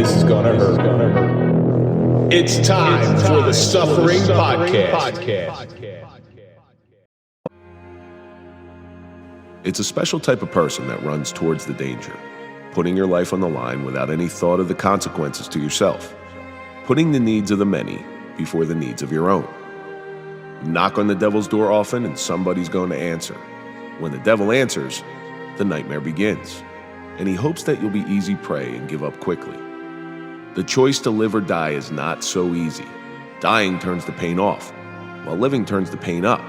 This is gonna hurt. It's time for the Suffering Podcast. It's a special type of person that runs towards the danger, putting your life on the line without any thought of the consequences to yourself, putting the needs of the many before the needs of your own. Knock on the devil's door often and somebody's going to answer. When the devil answers, the nightmare begins, and he hopes that you'll be easy prey and give up quickly. The choice to live or die is not so easy. Dying turns the pain off, while living turns the pain up.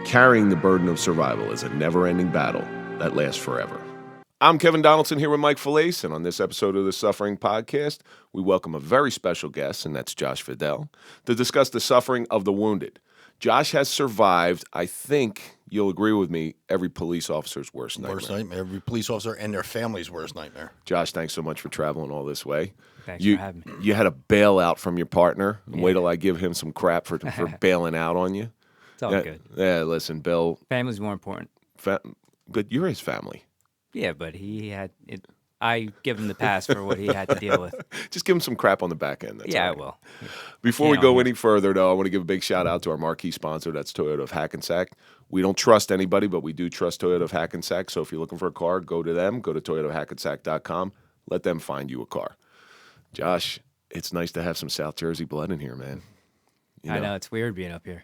Carrying the burden of survival is a never-ending battle that lasts forever. I'm Kevin Donaldson here with Mike Failace, and on this episode of the Suffering Podcast, we welcome a very special guest, and that's Josh Vadell, to discuss the suffering of the wounded. Josh has survived, I think you'll agree with me, every police officer's worst nightmare. Worst nightmare. Every police officer and their family's worst nightmare. Josh, thanks so much for traveling all this way. Thanks for having me. You had a bailout from your partner. And wait till I give him some crap for bailing out on you. It's all good. Yeah, listen, Bill. Family's more important. Good, you're his family. Yeah, but he had it. I give him the pass for what he had to deal with. Just give him some crap on the back end. That's Yeah, all I right. will. Before we go any further, though, I want to give a big shout out to our marquee sponsor. That's Toyota of Hackensack. We don't trust anybody, but we do trust Toyota of Hackensack. So if you're looking for a car, go to them. Go to toyotaofhackensack.com. Let them find you a car. Josh, it's nice to have some South Jersey blood in here, man. I know it's weird being up here.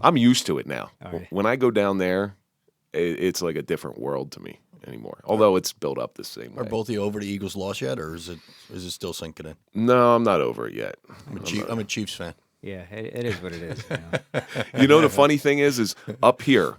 I'm used to it now. All right. When I go down there, it's like a different world to me anymore. Although it's built up the same way. Are both of you over the Eagles' loss yet, or is it still sinking in? No, I'm not over it yet. I'm a Chiefs fan. Yeah, it is what it is. You know? You know, the funny thing is up here,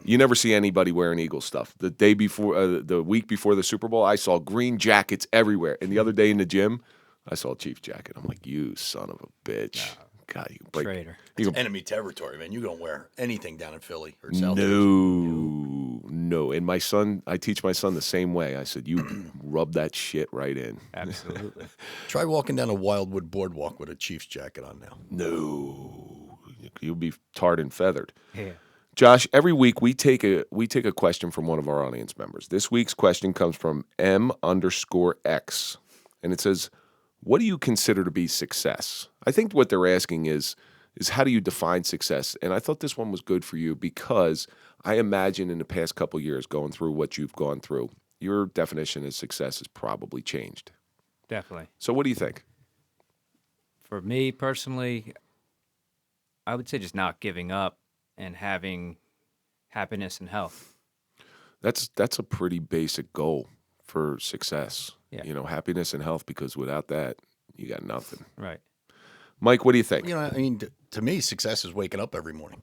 you never see anybody wearing Eagles stuff. The day before, the week before the Super Bowl, I saw green jackets everywhere. And the other day in the gym, I saw a Chiefs jacket. I'm like, you son of a bitch. God, you can break. Traitor. It's enemy territory, man. You don't wear anything down in Philly or South. No. And my son, I teach my son the same way. I said, you rub that shit right in. Absolutely. Try walking down a Wildwood boardwalk with a Chiefs jacket on now. No, you'll be tarred and feathered. Yeah. Josh, every week we take a question from one of our audience members. This week's question comes from M_X, and it says, what do you consider to be success? I think what they're asking is how do you define success? And I thought this one was good for you because I imagine in the past couple of years going through what you've gone through, your definition of success has probably changed. Definitely. So what do you think? For me personally, I would say just not giving up and having happiness and health. That's a pretty basic goal for success. Yeah. You know, happiness and health, because without that, you got nothing. Right. Mike, what do you think? You know, I mean, to me, success is waking up every morning.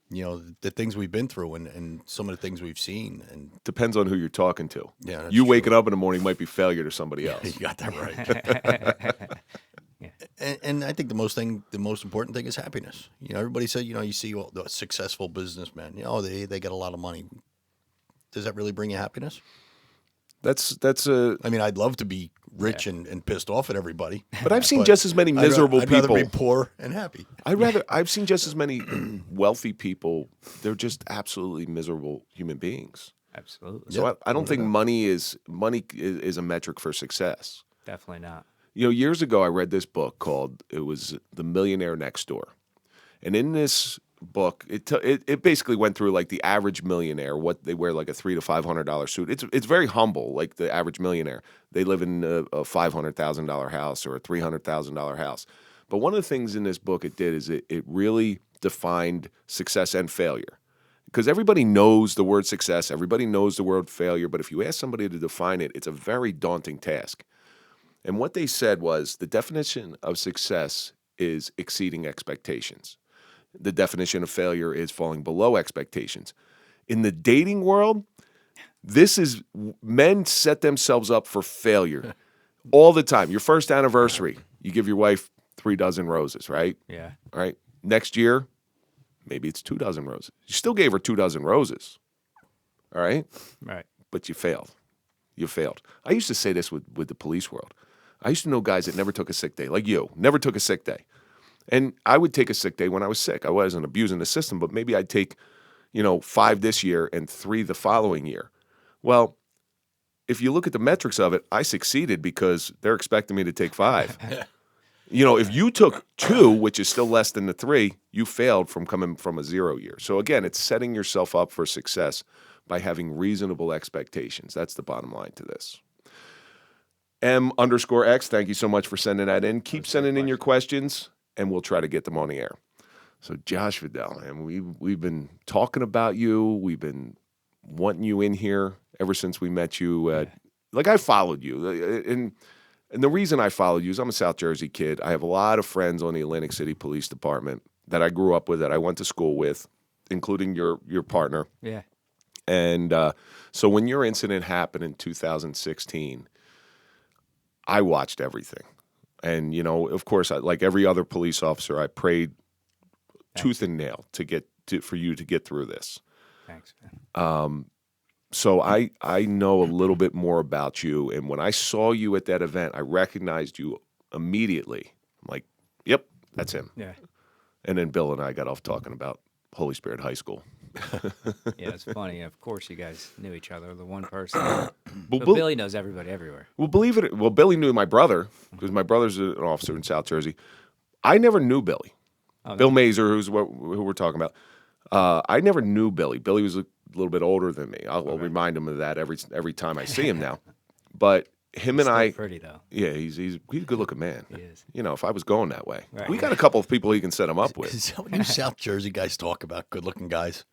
You know, the things we've been through and some of the things we've seen. And Depends on who you're talking to. Yeah, that's you true. waking up in the morning might be failure to somebody else. You got that right. And I think the most important thing is happiness. You know, everybody said, you know, you see all the successful businessmen, you know, they get a lot of money. Does that really bring you happiness? That's I mean, I'd love to be rich and pissed off at everybody. But I've seen just as many miserable I'd people. rather be poor and happy. I've seen just as many wealthy people. They're just absolutely miserable human beings. Absolutely. So I don't think money is a metric for success. Definitely not. You know, years ago I read this book called The Millionaire Next Door, and in this book it basically went through like the average millionaire, what they wear, like a $300 to $500 suit. It's very humble, like the average millionaire. They live in a $500,000 house or a $300,000 house. But one of the things in this book it did is it really defined success and failure. Because everybody knows the word success, everybody knows the word failure, but if you ask somebody to define it, it's a very daunting task. And what they said was the definition of success is exceeding expectations. The definition of failure is falling below expectations. In the dating world, men set themselves up for failure all the time. Your first anniversary, you give your wife 3 dozen roses, right? Yeah. All right. Next year, maybe it's 2 dozen roses. You still gave her 2 dozen roses. All right? Right. But you failed. You failed. I used to say this with the police world. I used to know guys that never took a sick day, like you, never took a sick day. And I would take a sick day when I was sick. I wasn't abusing the system, but maybe I'd take, 5 this year and 3 the following year. Well, if you look at the metrics of it, I succeeded because they're expecting me to take 5. You know, if you took 2, which is still less than the 3, you failed from coming from a 0 year. So again, it's setting yourself up for success by having reasonable expectations. That's the bottom line to this. M_X, thank you so much for sending that in. Keep sending in your questions, and we'll try to get them on the air. So Josh Vadell, man, we've been talking about you. We've been wanting you in here ever since we met you. Like, I followed you, and the reason I followed you is I'm a South Jersey kid. I have a lot of friends on the Atlantic City Police Department that I grew up with, that I went to school with, including your partner. Yeah. And so when your incident happened in 2016, I watched everything. And, you know, of course, like every other police officer, I prayed tooth and nail for you to get through this. Thanks, man. So I know a little bit more about you. And when I saw you at that event, I recognized you immediately. I'm like, yep, that's him. Yeah. And then Bill and I got off talking about Holy Spirit High School. Yeah, it's funny. Of course, you guys knew each other. The one person, but Billy knows everybody everywhere. Well, Billy knew my brother because my brother's an officer in South Jersey. I never knew Billy. Bill Mazer, who we're talking about. I never knew Billy. Billy was a little bit older than me. I'll remind him of that every time I see him now. But him He's and I, pretty though. Yeah, he's a good looking man. He is. You know, if I was going that way, Right. we got a couple of people he can set him up with. Is that what you South Jersey guys talk about? Good looking guys.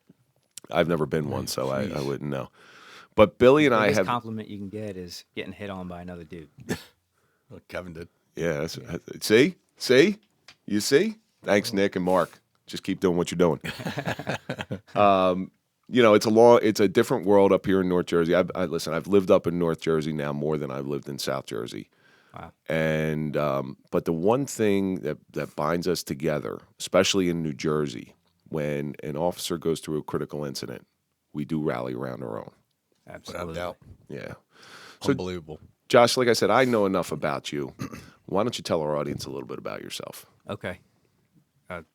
I've never been one, so I wouldn't know. But Billy and The I biggest have. compliment you can get is getting hit on by another dude. What Kevin did. Yeah, see, you see. Thanks, Nick and Mark. Just keep doing what you're doing. You know, it's a different world up here in North Jersey. Listen, I've lived up in North Jersey now more than I've lived in South Jersey. Wow. And but the one thing that binds us together, especially in New Jersey, when an officer goes through a critical incident, we do rally around our own. Absolutely. Without doubt. Yeah. So, Unbelievable. Josh, like I said, I know enough about you. Why don't you tell our audience a little bit about yourself? Okay.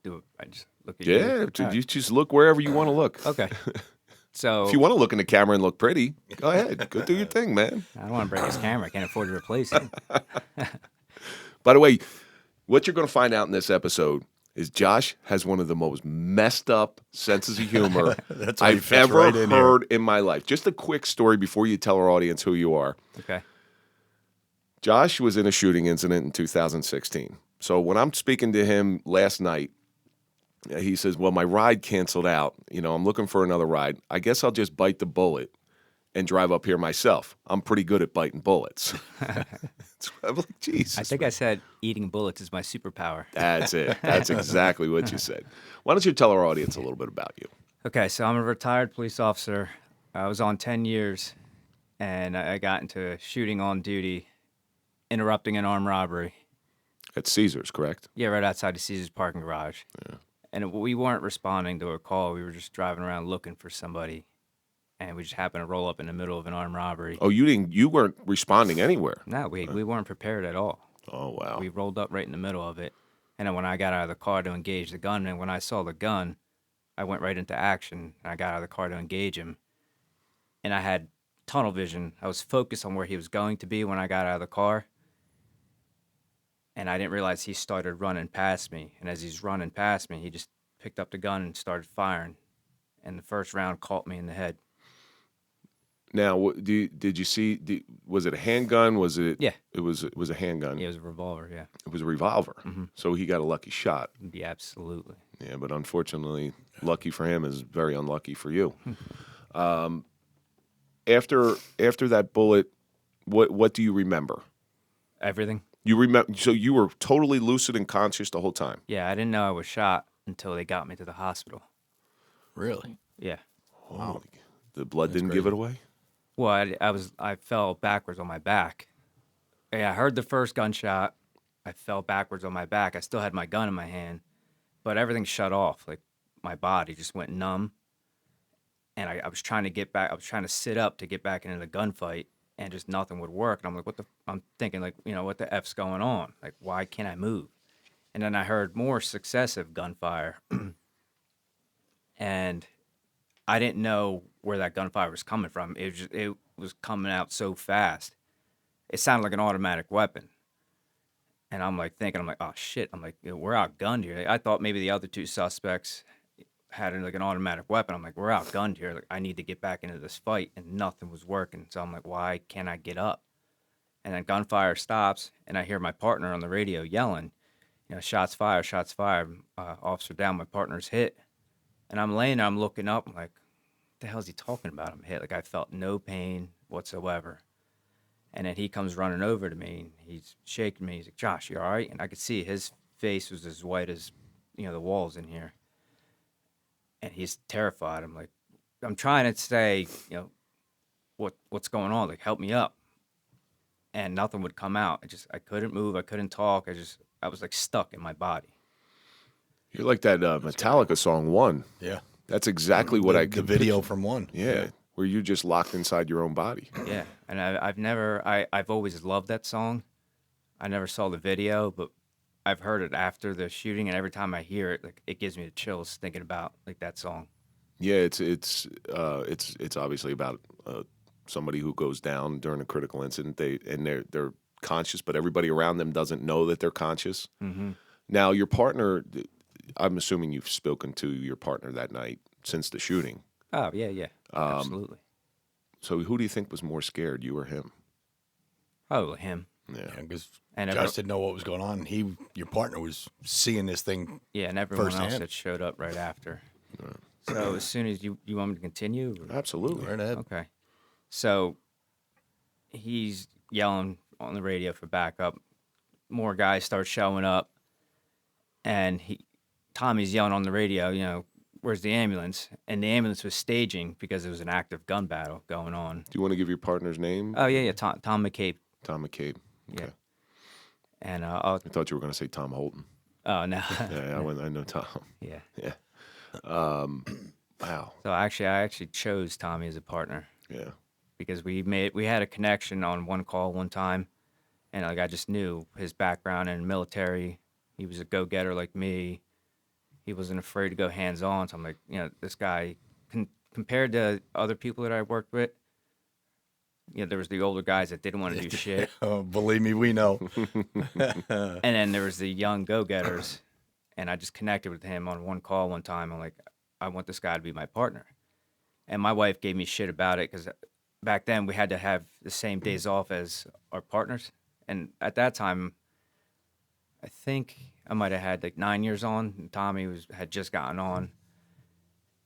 Do it. I just look at Yeah, you. you just look wherever you want to look. Okay. So If you want to look in the camera and look pretty, go ahead. Go do your thing, man. I don't want to break his camera. I can't afford to replace it. By the way, what you're going to find out in this episode is Josh has one of the most messed up senses of humor That's why he I've fits ever right in here. heard in my life. Just a quick story before you tell our audience who you are. Okay. Josh was in a shooting incident in 2016. So when I'm speaking to him last night, he says, well, my ride canceled out. You know, I'm looking for another ride. I guess I'll just bite the bullet and drive up here myself. I'm pretty good at biting bullets. I'm like, Jesus. I think I said eating bullets is my superpower. That's it. That's exactly what you said. Why don't you tell our audience a little bit about you? Okay, so I'm a retired police officer. I was on 10 years, and I got into a shooting on duty, interrupting an armed robbery. At Caesars, correct? Yeah, right outside the Caesars parking garage. Yeah. And we weren't responding to a call. We were just driving around looking for somebody, and we just happened to roll up in the middle of an armed robbery. Oh, you weren't responding anywhere. No, we weren't prepared at all. Oh, wow. We rolled up right in the middle of it. And then when I got out of the car to engage the gunman, when I saw the gun, I went right into action. And I got out of the car to engage him. And I had tunnel vision. I was focused on where he was going to be when I got out of the car. And I didn't realize he started running past me. And as he's running past me, he just picked up the gun and started firing. And the first round caught me in the head. Now, did you see? Was it a handgun? Was it? Yeah. It was a handgun. Yeah, it was a revolver, yeah. It was a revolver. Mhm. So he got a lucky shot. Yeah, absolutely. Yeah, but unfortunately, lucky for him is very unlucky for you. After that bullet, what do you remember? Everything? You remember? So you were totally lucid and conscious the whole time. Yeah, I didn't know I was shot until they got me to the hospital. Really? Yeah. Wow. The blood didn't give it away? Well, I fell backwards on my back. Yeah, I heard the first gunshot. I fell backwards on my back. I still had my gun in my hand, but everything shut off. Like my body just went numb. And I was trying to get back. I was trying to sit up to get back into the gunfight, and just nothing would work. And I'm like, I'm thinking like, what the F's going on? Like, why can't I move? And then I heard more successive gunfire, and I didn't know where that gunfire was coming from. was coming out so fast. It sounded like an automatic weapon. And I'm like thinking, I'm like, oh shit. I'm like, we're outgunned here. I thought maybe the other two suspects had like an automatic weapon. I'm like, we're outgunned here. Like, I need to get back into this fight, and nothing was working. So I'm like, why can't I get up? And then gunfire stops, and I hear my partner on the radio yelling, shots fired, officer down, my partner's hit. And I'm laying there, I'm looking up, I'm like, what the hell is he talking about? I'm hit. Like, I felt no pain whatsoever. And then he comes running over to me, and he's shaking me. He's like, Josh, you all right? And I could see his face was as white as, the walls in here. And he's terrified. I'm like, I'm trying to say, what's going on? Like, help me up. And nothing would come out. I couldn't move. I couldn't talk. I was like stuck in my body. You're like that Metallica song, One. Yeah. That's exactly what I could The video picture. from One. Yeah, where you're just locked inside your own body. Yeah, and I've always loved that song. I never saw the video, but I've heard it after the shooting, and every time I hear it, like, it gives me the chills thinking about like that song. Yeah, it's obviously about somebody who goes down during a critical incident. They're conscious, but everybody around them doesn't know that they're conscious. Mm-hmm. Now, your partner, I'm assuming you've spoken to your partner that night since the shooting. Oh yeah, absolutely. So who do you think was more scared, you or him? Probably him. Yeah. Because And Josh didn't know what was going on. Your partner was seeing this thing. Yeah, and everyone else firsthand. that showed up right after. So as soon as you want me to continue? Or? Absolutely. Right ahead. Okay. So he's yelling on the radio for backup. More guys start showing up, and Tommy's yelling on the radio, where's the ambulance? And the ambulance was staging because there was an active gun battle going on. Do you want to give your partner's name? Oh, yeah, Tom McCabe. Tom McCabe. Okay. Yeah. And I thought you were going to say Tom Holton. oh, no. Yeah, I know Tom. Yeah. Yeah. Wow. So I actually chose Tommy as a partner Yeah. because we had a connection on one call one time, and like I just knew his background in military. He was a go-getter like me. He wasn't afraid to go hands-on. So I'm like, this guy, compared to other people that I worked with, there was the older guys that didn't want to do shit. Oh, believe me, we know. And then there was the young go-getters, and I just connected with him on one call one time. I'm like, I want this guy to be my partner. And my wife gave me shit about it because back then we had to have the same days off as our partners. And at that time, I think I might have had like 9 years on, and Tommy had just gotten on.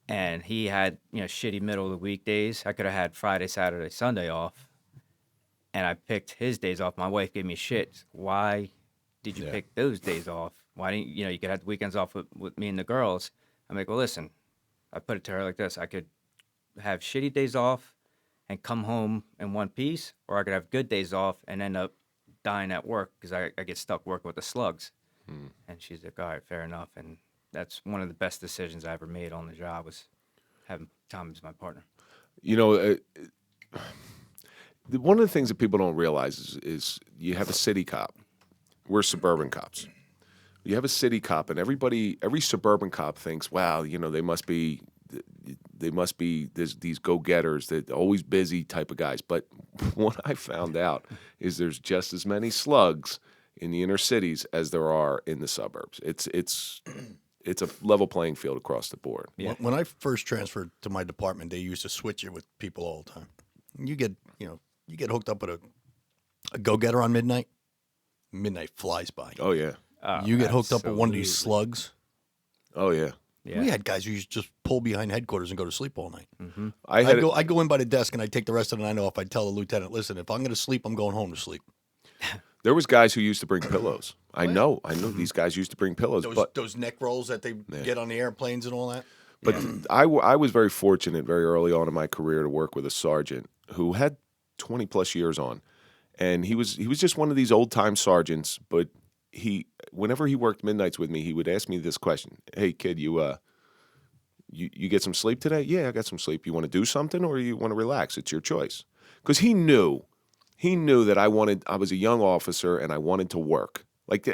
And he had, shitty middle of the week days. I could have had Friday, Saturday, Sunday off. And I picked his days off. My wife gave me shit. Why did you pick those days off? Why didn't you could have the weekends off with me and the girls? I'm like, well, listen, I put it to her like this. I could have shitty days off and come home in one piece, or I could have good days off and end up dying at work because I get stuck working with the slugs. And she's like, all right, fair enough. And that's one of the best decisions I ever made on the job was having Tom as my partner. One of the things that people don't realize is you have a city cop. We're suburban cops. You have a city cop, and every suburban cop thinks, wow, they must be these go-getters, that always busy type of guys. But what I found out is there's just as many slugs in the inner cities as there are in the suburbs. It's a level playing field across the board. Yeah. When I first transferred to my department, they used to switch it with people all the time. You get hooked up with a go-getter on midnight. Midnight flies by. Oh yeah. You get hooked up with one of these slugs. Oh yeah. Yeah. We had guys who used to just pull behind headquarters and go to sleep all night. Mm-hmm. I'd go in by the desk and I'd take the rest of the night off. I'd tell the lieutenant, listen, if I'm going to sleep, I'm going home to sleep. There was guys who used to bring pillows. I know these guys used to bring pillows. Those neck rolls that they get on the airplanes and all that. But I was very fortunate very early on in my career to work with a sergeant who had 20 plus years on. And he was just one of these old time sergeants, but whenever he worked midnights with me, he would ask me this question: "Hey kid, you get some sleep today?" "Yeah, I got some sleep. You want to do something or you want to relax? It's your choice." Because he knew that I was a young officer and I wanted to work. Like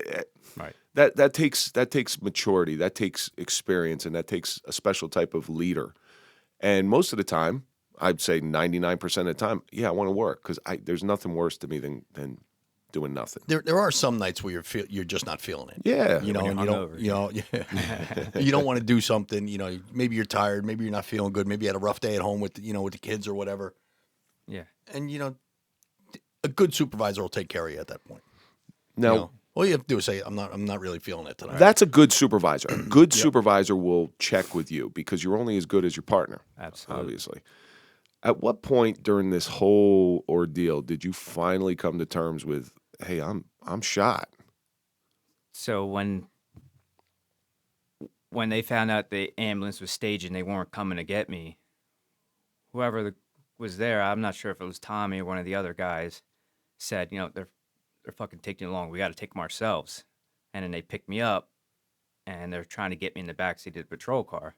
Right. that takes maturity, that takes experience, and that takes a special type of leader. And most of the time, I'd say 99% of the time, yeah, I want to work because there's nothing worse to me than doing nothing. There are some nights where you're just not feeling it. Yeah. You know, and you don't, you don't want to do something. You know, maybe you're tired, maybe you're not feeling good, maybe you had a rough day at home with the kids or whatever. Yeah. And a good supervisor will take care of you at that point. Now, all you have to do is say, I'm not really feeling it tonight. that's a good supervisor. A good supervisor will check with you because you're only as good as your partner. Absolutely. Obviously. At what point during this whole ordeal did you finally come to terms with, hey, I'm shot? So when they found out the ambulance was staging, they weren't coming to get me. Whoever was there, I'm not sure if it was Tommy or one of the other guys, said, they're fucking taking long. We got to take them ourselves. And then they picked me up, and they're trying to get me in the backseat of the patrol car.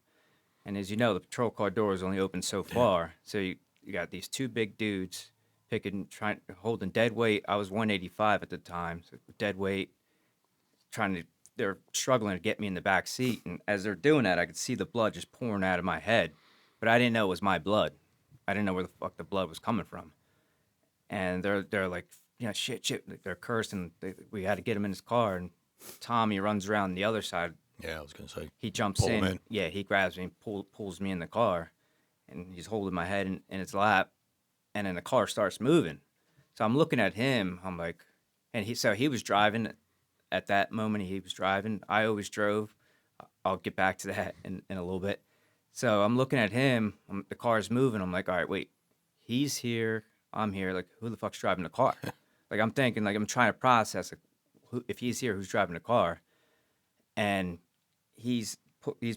And as you know, the patrol car door is only open so far. So you got these two big dudes holding dead weight. I was 185 at the time, so dead weight, they're struggling to get me in the back seat. And as they're doing that, I could see the blood just pouring out of my head. But I didn't know it was my blood. I didn't know where the fuck the blood was coming from. And they're like, shit. They're cursing. We had to get him in his car. And Tommy runs around the other side. Yeah, I was going to say. He jumps Pull him in. Yeah, he grabs me and pulls me in the car. And he's holding my head in his lap. And then the car starts moving. So I'm looking at him. I'm like, and he was driving at that moment. He was driving. I always drove. I'll get back to that in a little bit. So I'm looking at him. The car's moving. I'm like, all right, wait. He's here. I'm here. Like, who the fuck's driving the car? Like, I'm thinking, like, I'm trying to process, like, if he's here, who's driving the car? And he's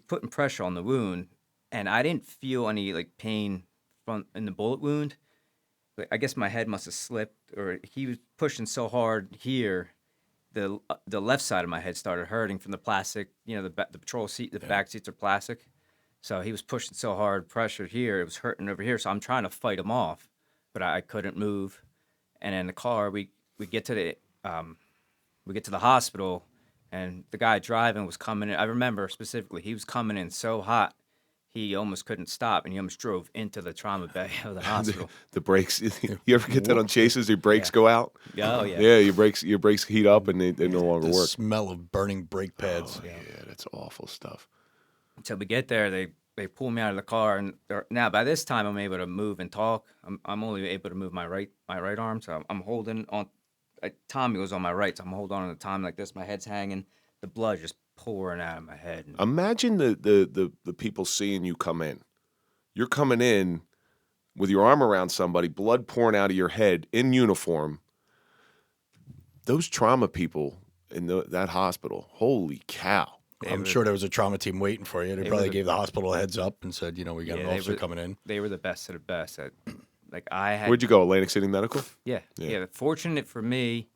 putting pressure on the wound, and I didn't feel any, like, pain in the bullet wound. Like, I guess my head must have slipped, or he was pushing so hard here, the left side of my head started hurting from the plastic. The patrol seat, the back seats are plastic. So he was pushing so hard, pressure here, it was hurting over here. So I'm trying to fight him off, but I couldn't move. And in the car, we get to the hospital, and the guy driving was coming in. I remember specifically, he was coming in so hot, he almost couldn't stop, and he almost drove into the trauma bay of the hospital. The brakes. You ever get that on chases? Your brakes go out. Oh yeah. Yeah, your brakes heat up, and they no longer The work. smell of burning brake pads. Oh, yeah, that's awful stuff. Until we get there, they pull me out of the car, and now by this time I'm able to move and talk. I'm only able to move my right arm, so I'm holding on. Tommy was on my right, so I'm holding on to Tommy like this. My head's hanging, the blood just pouring out of my head. Imagine the people seeing you come in. You're coming in with your arm around somebody, blood pouring out of your head in uniform. Those trauma people in that hospital, holy cow. I'm sure there was a trauma team waiting for you. They probably gave the hospital a heads up and said, we got an officer coming in. They were the best of the best. Where'd you go, Atlantic City Medical? Yeah. Fortunate for me,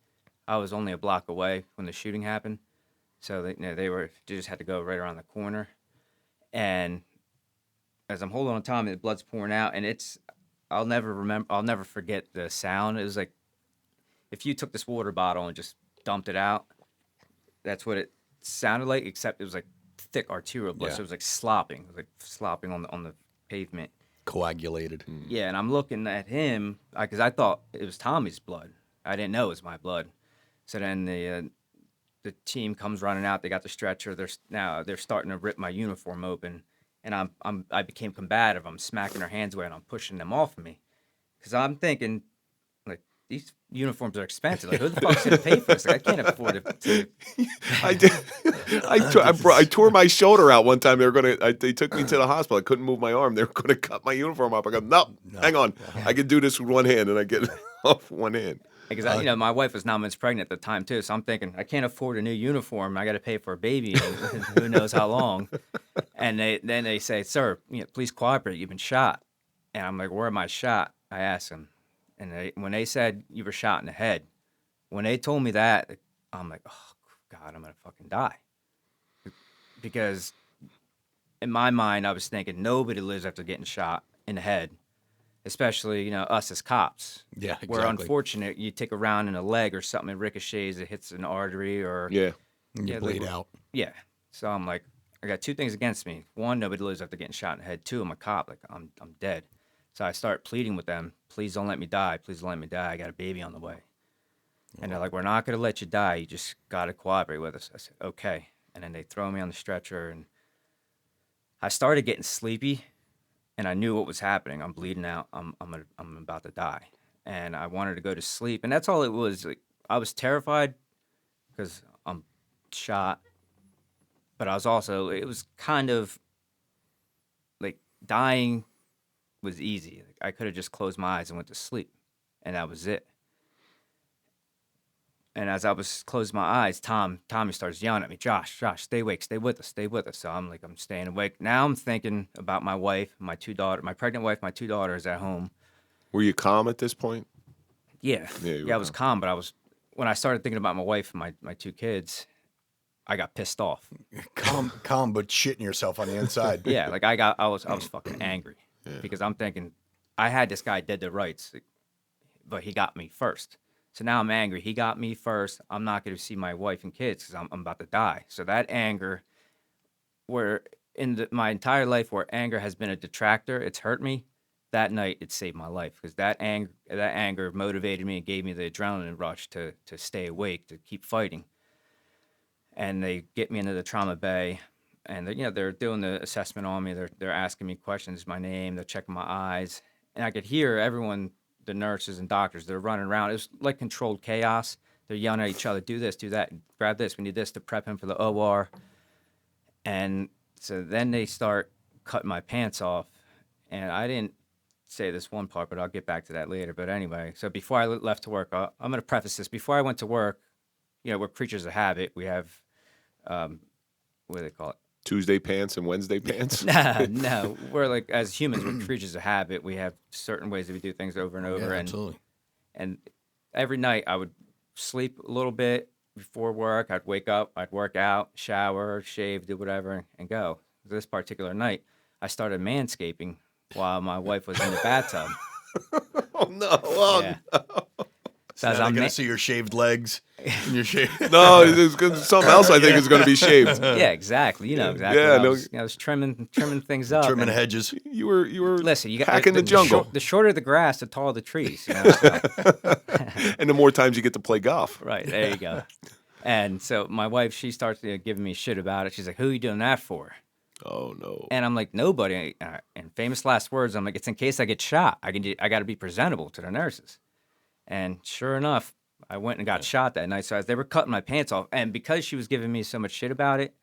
I was only a block away when the shooting happened. So they just had to go right around the corner. And as I'm holding on to Tommy, the blood's pouring out, and I'll never forget the sound. It was like if you took this water bottle and just dumped it out, that's what it sounded like, except it was like thick arterial blood. So it was like slopping. It was like slopping on the pavement. Coagulated. Yeah, and I'm looking at him because I thought it was Tommy's blood. I didn't know it was my blood. So then the team comes running out. They got the stretcher. They're starting to rip my uniform open, and I became combative. I'm smacking their hands away, and I'm pushing them off of me because I'm thinking, like, these uniforms are expensive. Like, who the fuck's gonna pay for this? Like, I can't afford it. I did. I tore my shoulder out one time. They took me to the hospital. I couldn't move my arm. They were gonna cut my uniform off. I go, no, hang on. I can do this with one hand, and I get it off one hand. Because my wife was 9 months pregnant at the time too, so I'm thinking I can't afford a new uniform. I got to pay for a baby, and who knows how long. And then they say, "Sir, please cooperate. You've been shot." And I'm like, "Where am I shot?" I asked them, and when they said you were shot in the head, when they told me that, I'm like, "Oh God, I'm gonna fucking die." Because in my mind, I was thinking nobody lives after getting shot in the head. Especially, us as cops. Yeah, exactly. We're unfortunate. You take a round in a leg or something, it ricochets, it hits an artery or... Yeah. You bleed out. Yeah. So I'm like, I got two things against me. One, nobody lives after getting shot in the head. Two, I'm a cop. Like, I'm dead. So I start pleading with them, please don't let me die. Please don't let me die. I got a baby on the way. And they're like, we're not going to let you die. You just got to cooperate with us. I said, okay. And then they throw me on the stretcher. And I started getting sleepy. And I knew what was happening. I'm bleeding out. I'm about to die. And I wanted to go to sleep. And that's all it was. Like, I was terrified because I'm shot. But I was also, it was kind of like dying was easy. Like, I could have just closed my eyes and went to sleep. And that was it. And as I was closing my eyes, Tommy starts yelling at me, Josh, stay awake, stay with us. So I'm staying awake. Now I'm thinking about my wife, my pregnant wife, my 2 daughters at home. Were you calm at this point? Yeah, I was calm, but when I started thinking about my wife and my 2 kids, I got pissed off. Calm, but shitting yourself on the inside. Yeah, like I was fucking angry because I'm thinking I had this guy dead to rights, but he got me first. So now I'm angry. He got me first. I'm not going to see my wife and kids because I'm about to die. So that anger, where my entire life where anger has been a detractor, it's hurt me. That night, it saved my life because that anger motivated me and gave me the adrenaline rush to stay awake, to keep fighting. And they get me into the trauma bay, and they're doing the assessment on me. They're asking me questions, my name. They're checking my eyes, and I could hear everyone. The nurses and doctors, they're running around. It was like controlled chaos. They're yelling at each other, do this, do that, grab this. We need this to prep him for the OR. And so then they start cutting my pants off. And I didn't say this one part, but I'll get back to that later. But anyway, so before I left to work, I'm going to preface this. Before I went to work, we're creatures of habit. We have, what do they call it? Tuesday pants and Wednesday pants? No. We're like, as humans, we're creatures of habit. We have certain ways that we do things over and over. Yeah, absolutely. And every night I would sleep a little bit before work. I'd wake up, I'd work out, shower, shave, do whatever, and go. This particular night, I started manscaping while my wife was in the bathtub. Oh, no. Oh, yeah. no. So I'm going to see your shaved legs and your shaved... No, something else I think is going to be shaved. Yeah, exactly. You know exactly. Yeah, I was trimming things up. Trimming hedges. You were listen, you got hacking the jungle. The shorter the grass, the taller the trees. So. And the more times you get to play golf. Right, there you go. And so my wife, she starts giving me shit about it. She's like, who are you doing that for? Oh, no. And I'm like, nobody. And famous last words, I'm like, it's in case I get shot. I got to be presentable to the nurses. And sure enough, I went and got shot that night. So as they were cutting my pants off, and because she was giving me so much shit about it,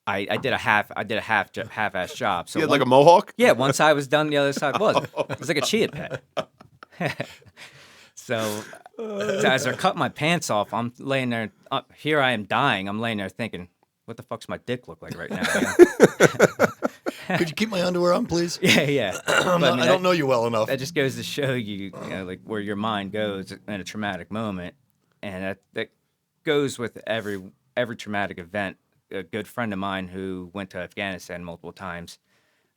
I did a half-ass job. So you had like a mohawk? Yeah, one side was done, the other side wasn't. It was like a chia pet. So as they're cutting my pants off, I'm laying there. Here I am dying. I'm laying there thinking, what the fuck's my dick look like right now? Could you keep my underwear on, please? Yeah. I don't know you well enough. That just goes to show you, like where your mind goes in a traumatic moment, and that goes with every traumatic event. A good friend of mine who went to Afghanistan multiple times,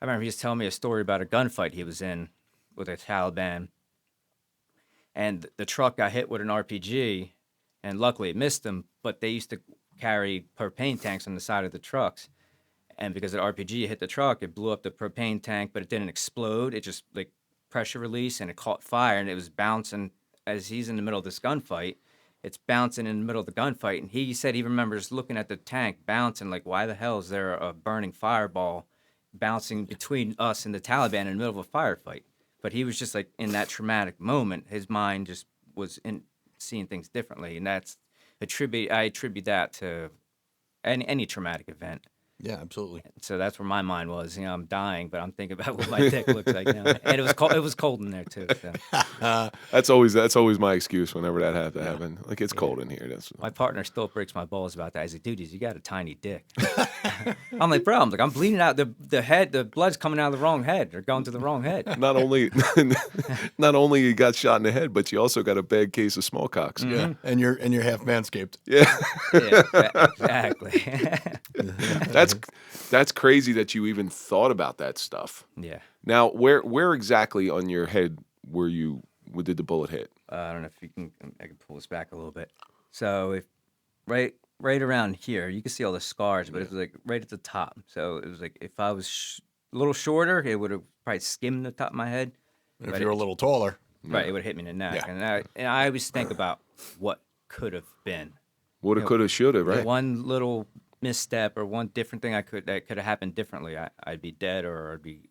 I remember he was telling me a story about a gunfight he was in with the Taliban, and the truck got hit with an RPG, and luckily it missed him. But they used to carry propane tanks on the side of the trucks. And because the RPG hit the truck, it blew up the propane tank, but it didn't explode. It just like pressure release, and it caught fire, and it was bouncing as he's in the middle of this gunfight. It's bouncing in the middle of the gunfight, and he said he remembers looking at the tank bouncing, like, why the hell is there a burning fireball bouncing between us and the Taliban in the middle of a firefight? But he was just like in that traumatic moment, his mind just was in seeing things differently, and I attribute that to any traumatic event. Yeah, absolutely. So that's where my mind was. I'm dying, but I'm thinking about what my dick looks like now. And it was cold. It was cold in there too. So. That's always my excuse whenever that had to happen. Like, it's cold in here. My partner still breaks my balls about that. He's like, dude, you got a tiny dick. I'm like, bro, I'm bleeding out. The blood's coming out of the wrong head. They're going to the wrong head. Not only you got shot in the head, but you also got a bad case of smallcocks. Mm-hmm. Yeah, and you're half manscaped. Yeah. Yeah, exactly. That's crazy that you even thought about that stuff. Yeah. Now, where exactly on your head did the bullet hit? I don't know if I can pull this back a little bit. So if right around here, you can see all the scars, but it was like right at the top. So it was like if I was a little shorter, it would have probably skimmed the top of my head. If you're a little taller. Right, it would hit me in the neck. Yeah. And I always think about what could have been. Woulda, coulda, shoulda, right? One little misstep or one different thing that could have happened differently, I'd be dead, or I'd be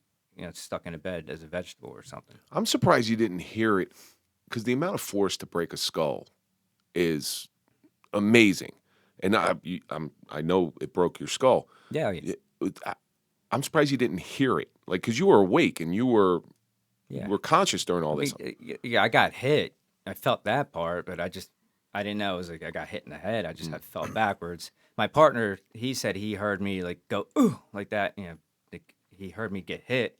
stuck in a bed as a vegetable or something. I'm surprised you didn't hear it, because the amount of force to break a skull is amazing. And I know it broke your skull. Yeah. I'm surprised you didn't hear it, like, because you were awake and you were conscious during all this. Yeah, I got hit. I felt that part, but I didn't know it was like I got hit in the head. I just fell backwards. My partner, he said he heard me like go ooh like that. Like, he heard me get hit,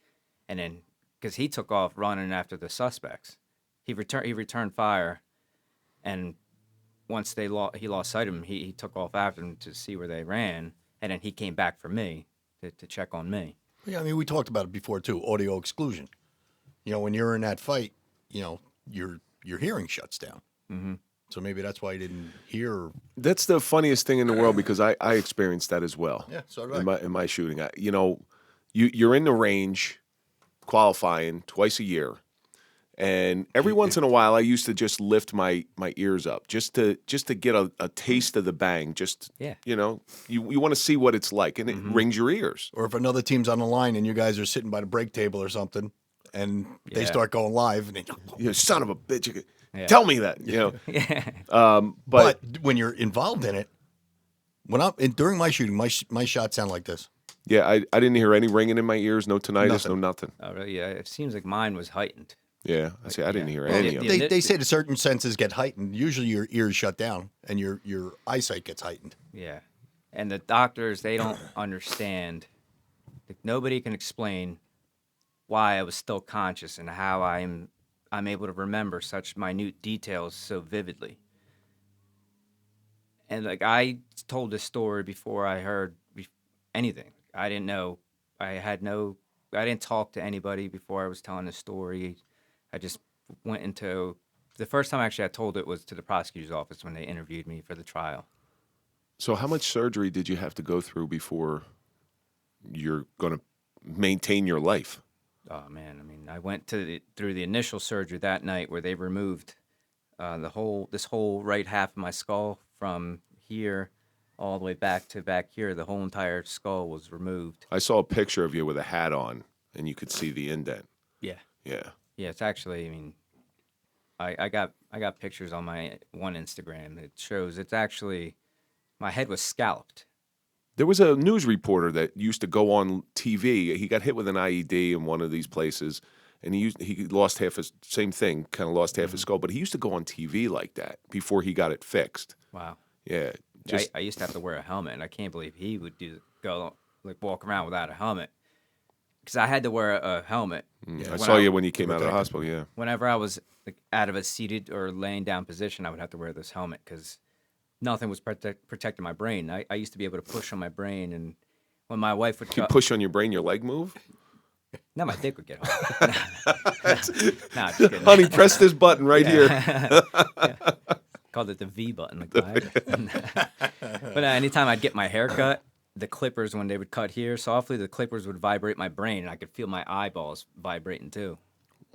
and then because he took off running after the suspects, he returned fire, and once he lost sight of him, he took off after them to see where they ran, and then he came back for me to check on me. Yeah, I mean, we talked about it before too. Audio exclusion. When you're in that fight, your hearing shuts down. Mm-hmm. So maybe that's why you didn't hear. That's the funniest thing in the world, because I experienced that as well. Yeah, so did I. In my shooting. You're in the range qualifying twice a year, and every once in a while I used to just lift my ears up just to get a taste of the bang. You want to see what it's like, and it rings your ears. Or if another team's on the line and you guys are sitting by the break table or something, and they start going live, and you son of a bitch. Tell me that, But when you're involved in it, during my shooting, my shots sound like this. Yeah, I didn't hear any ringing in my ears, no tinnitus, no nothing. Oh, really? Yeah, it seems like mine was heightened. Yeah, I didn't hear any of it. They say that certain senses get heightened. Usually your ears shut down and your eyesight gets heightened. Yeah, and the doctors, they don't understand. Like, nobody can explain why I was still conscious and how I'm able to remember such minute details so vividly. And like, I told this story before I heard anything. I didn't know. I didn't talk to anybody before I was telling the story. I just went into the first time actually I told it was to the prosecutor's office when they interviewed me for the trial. So how much surgery did you have to go through before you're going to maintain your life? Oh man, I mean, I went through the initial surgery that night where they removed this whole right half of my skull from here all the way back to back here. The whole entire skull was removed. I saw a picture of you with a hat on, and you could see the indent. Yeah. Yeah. Yeah, it's actually, I mean, I got pictures on my one Instagram. It shows it's actually, my head was scalloped. There was a news reporter that used to go on TV. He got hit with an IED in one of these places, and he lost half his, same thing, kind of lost half his skull. But he used to go on TV like that before he got it fixed. Wow. Yeah. I used to have to wear a helmet, and I can't believe he would walk around without a helmet. Because I had to wear a helmet. I saw you when you came out of the hospital, yeah. Whenever I was out of a seated or laying down position, I would have to wear this helmet because nothing was protecting my brain. I used to be able to push on my brain, and when my wife would You push on your brain, your leg move? No, my dick would get hard. Nah, just kidding. Honey, press this button right here. Yeah. Called it the V button. But anytime I'd get my hair cut, the clippers, when they would cut here softly, the clippers would vibrate my brain, and I could feel my eyeballs vibrating too.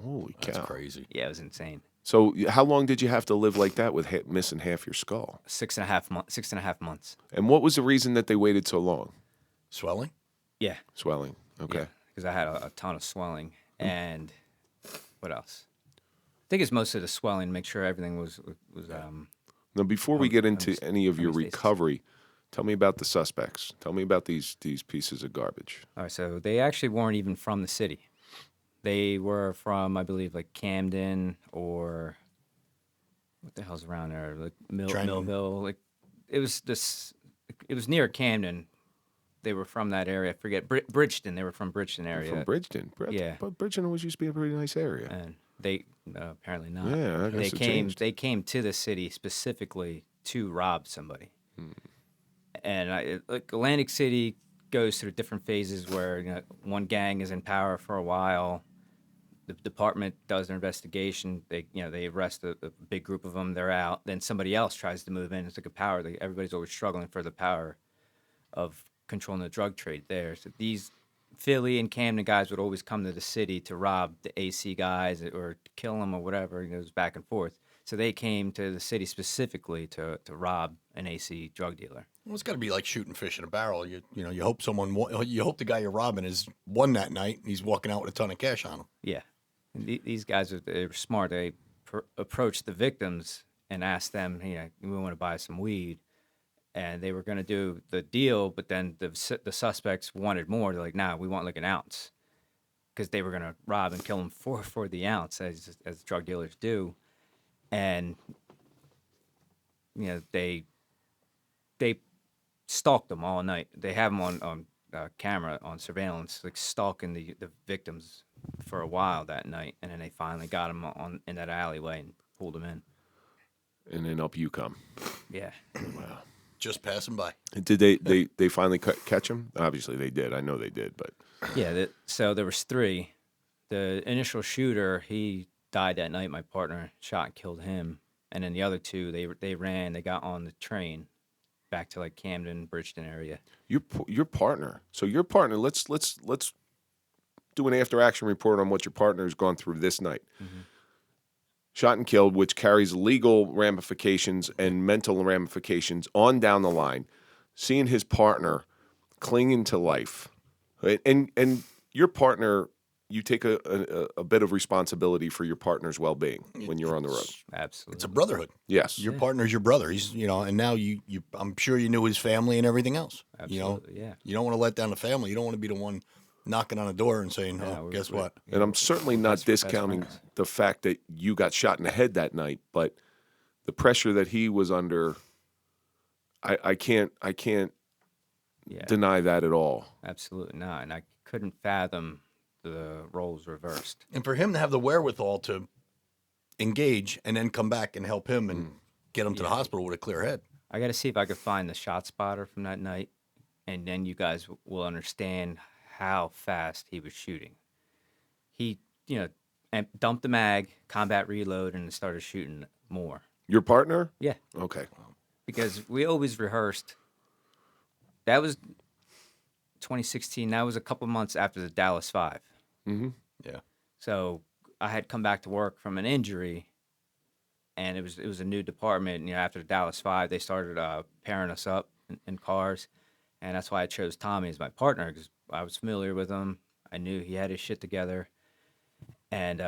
Holy cow. That's crazy. Yeah, it was insane. So how long did you have to live like that with missing half your skull? 6.5 months. And what was the reason that they waited so long? Swelling? Yeah. Swelling. Okay. Because I had a ton of swelling. And what else? I think it's mostly the swelling, make sure everything was Now, before we get into any of your homeostasis. recovery, tell me about the suspects. Tell me about these pieces of garbage. All right, so they actually weren't even from the city. They were from, I believe, like Camden or what the hell's around there, like Millville. Like it was near Camden. They were from that area. I forget Bridgeton. They were from Bridgeton area. From Bridgeton. Yeah. But Bridgeton always used to be a pretty nice area. And they apparently not. Yeah, I guess it changed. They came to the city specifically to rob somebody. And like Atlantic City goes through different phases where one gang is in power for a while. The department does their investigation. They arrest a big group of them. They're out. Then somebody else tries to move in. It's like a power. Everybody's always struggling for the power of controlling the drug trade there. So these Philly and Camden guys would always come to the city to rob the AC guys or kill them or whatever. It was back and forth. So they came to the city specifically to rob an AC drug dealer. Well, it's got to be like shooting fish in a barrel. You hope you hope the guy you're robbing has won that night and he's walking out with a ton of cash on him. Yeah. And these guys they were smart. They approached the victims and asked them, we want to buy some weed. And they were going to do the deal, but then the suspects wanted more. They're like, nah, we want like an ounce. Because they were going to rob and kill them for the ounce, as drug dealers do. And, they stalked them all night. They have them on camera, on surveillance, like stalking the victims for a while that night. And then they finally got them in that alleyway and pulled them in. And then up you come. Yeah. Wow. Just passing by. Did they finally catch him? Obviously they did. I know they did, but yeah. So there was 3. The initial shooter, he died that night. My partner shot and killed him, and then the other 2, they ran. They got on the train back to like Camden, Bridgeton area. Your partner. So your partner. Let's do an after action report on what your partner has gone through this night. Mm-hmm. Shot and killed, which carries legal ramifications and mental ramifications on down the line. Seeing his partner clinging to life, right? And your partner, you take a bit of responsibility for your partner's well-being when you're on the road. Absolutely, it's a brotherhood. Yes, your partner's your brother. He's and now you I'm sure you knew his family and everything else. Absolutely, yeah. You don't want to let down the family. You don't want to be the one knocking on a door and saying, guess what? And I'm certainly not discounting the fact that you got shot in the head that night, but the pressure that he was under, I can't deny that at all. Absolutely not. And I couldn't fathom the roles reversed. And for him to have the wherewithal to engage and then come back and help him and get him to the hospital with a clear head. I got to see if I could find the shot spotter from that night, and then you guys will understand how fast he was shooting. He, dumped the mag, combat reload, and started shooting more. Your partner? Yeah. Okay. Because we always rehearsed. That was 2016. That was a couple months after the Dallas 5. Mm-hmm. Yeah. So I had come back to work from an injury, and it was a new department. After the Dallas 5, they started pairing us up in cars, and that's why I chose Tommy as my partner, because I was familiar with him. I knew he had his shit together. And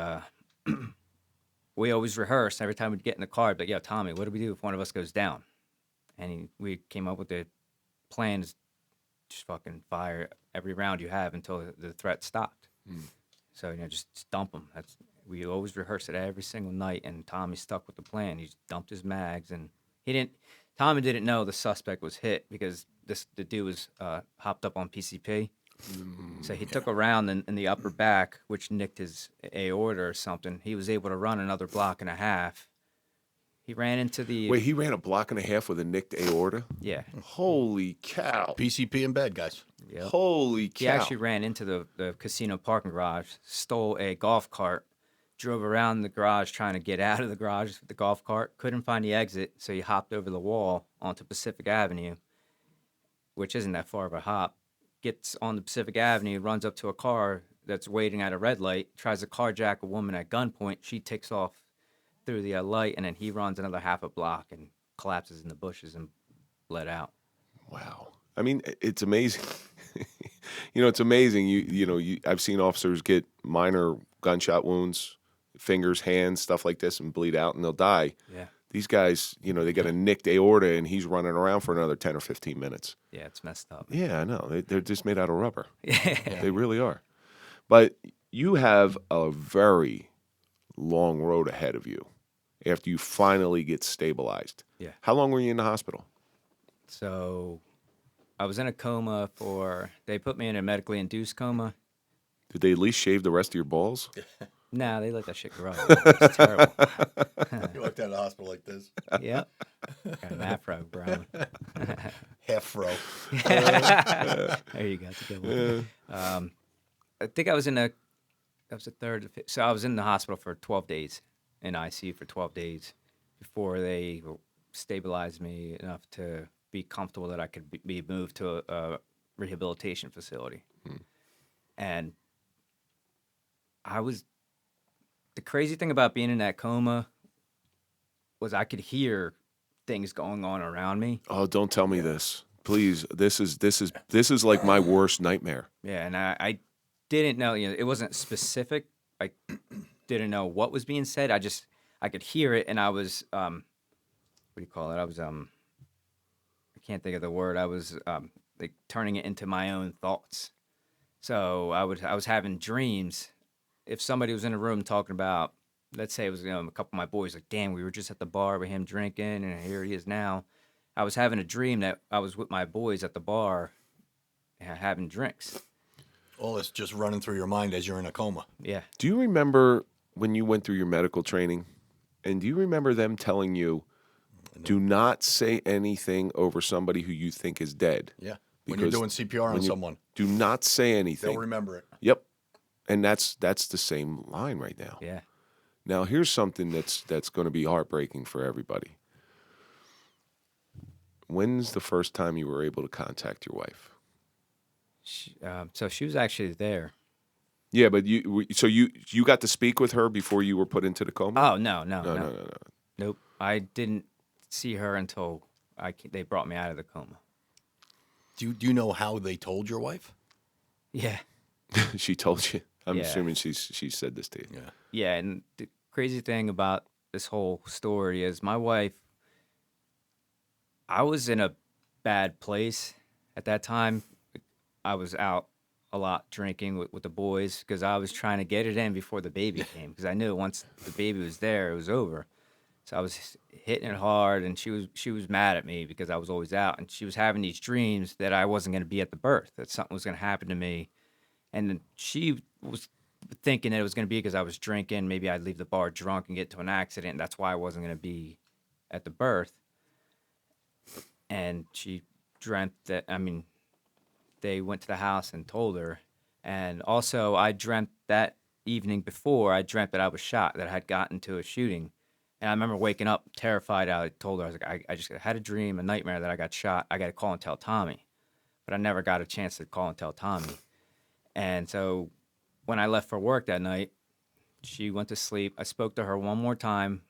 we always rehearsed. Every time we'd get in the car, I'd be like, yo, Tommy, what do we do if one of us goes down? And we came up with the plan is just fucking fire every round you have until the threat stopped. So, just dump them. We always rehearsed it every single night, and Tommy stuck with the plan. He just dumped his mags, and Tommy didn't know the suspect was hit because the dude was hopped up on PCP. So he took a round in the upper back, which nicked his aorta or something. He was able to run another block and a half. He ran into the... Wait, he ran a block and a half with a nicked aorta? Yeah. Holy cow. PCP in bed, guys. Yep. Holy cow. He actually ran into the casino parking garage, stole a golf cart, drove around the garage trying to get out of the garage with the golf cart, couldn't find the exit, so he hopped over the wall onto Pacific Avenue, which isn't that far of a hop. Gets on the Pacific Avenue, runs up to a car that's waiting at a red light, tries to carjack a woman at gunpoint. She takes off through the light, and then he runs another half a block and collapses in the bushes and bled out. Wow. I mean, it's amazing. It's amazing. I've seen officers get minor gunshot wounds, fingers, hands, stuff like this, and bleed out, and they'll die. Yeah. These guys, they got a nicked aorta, and he's running around for another 10 or 15 minutes. Yeah, it's messed up. Yeah, I know. They're just made out of rubber. Yeah. They really are. But you have a very long road ahead of you after you finally get stabilized. Yeah. How long were you in the hospital? So I was in a coma they put me in a medically induced coma. Did they at least shave the rest of your balls? Nah, they let that shit grow. It's terrible. You walked out of the hospital like this. Yep. Got an afro growing. Half fro. There you go. That's a good one. I think I was the third. So I was in the hospital for 12 days, in ICU for 12 days before they stabilized me enough to be comfortable that I could be moved to a rehabilitation facility. And the crazy thing about being in that coma was I could hear things going on around me. Oh, don't tell me this. Please. This is like my worst nightmare. Yeah, and I didn't know, it wasn't specific. I didn't know what was being said. I could hear it, and I was what do you call it? I was I can't think of the word. I was like turning it into my own thoughts. So I was having dreams. If somebody was in a room talking about, let's say it was a couple of my boys, like, damn, we were just at the bar with him drinking, and here he is now. I was having a dream that I was with my boys at the bar having drinks. All this just running through your mind as you're in a coma. Yeah. Do you remember when you went through your medical training, and do you remember them telling you, do not say anything over somebody who you think is dead? Yeah. When you're doing CPR on someone. Do not say anything. They'll remember it. Yep. And that's the same line right now. Yeah. Now, here's something that's going to be heartbreaking for everybody. When's the first time you were able to contact your wife? So she was actually there. Yeah, but you got to speak with her before you were put into the coma? Oh, no. Nope. I didn't see her until they brought me out of the coma. Do you know how they told your wife? Yeah. She told you? I'm Yeah. assuming she said this to you. Yeah. Yeah, and the crazy thing about this whole story is my wife, I was in a bad place at that time. I was out a lot drinking with the boys because I was trying to get it in before the baby came, because I knew once the baby was there, it was over. So I was hitting it hard, and she was mad at me because I was always out, and she was having these dreams that I wasn't going to be at the birth, that something was going to happen to me. And then she was thinking that it was going to be because I was drinking. Maybe I'd leave the bar drunk and get to an accident, and that's why I wasn't going to be at the birth. And she dreamt that, they went to the house and told her. And also, I dreamt that evening before, I dreamt that I was shot, that I had gotten to a shooting. And I remember waking up terrified. I told her, I was like, I just had a dream, a nightmare that I got shot. I got to call and tell Tommy. But I never got a chance to call and tell Tommy. And so when I left for work that night, she went to sleep. I spoke to her one more time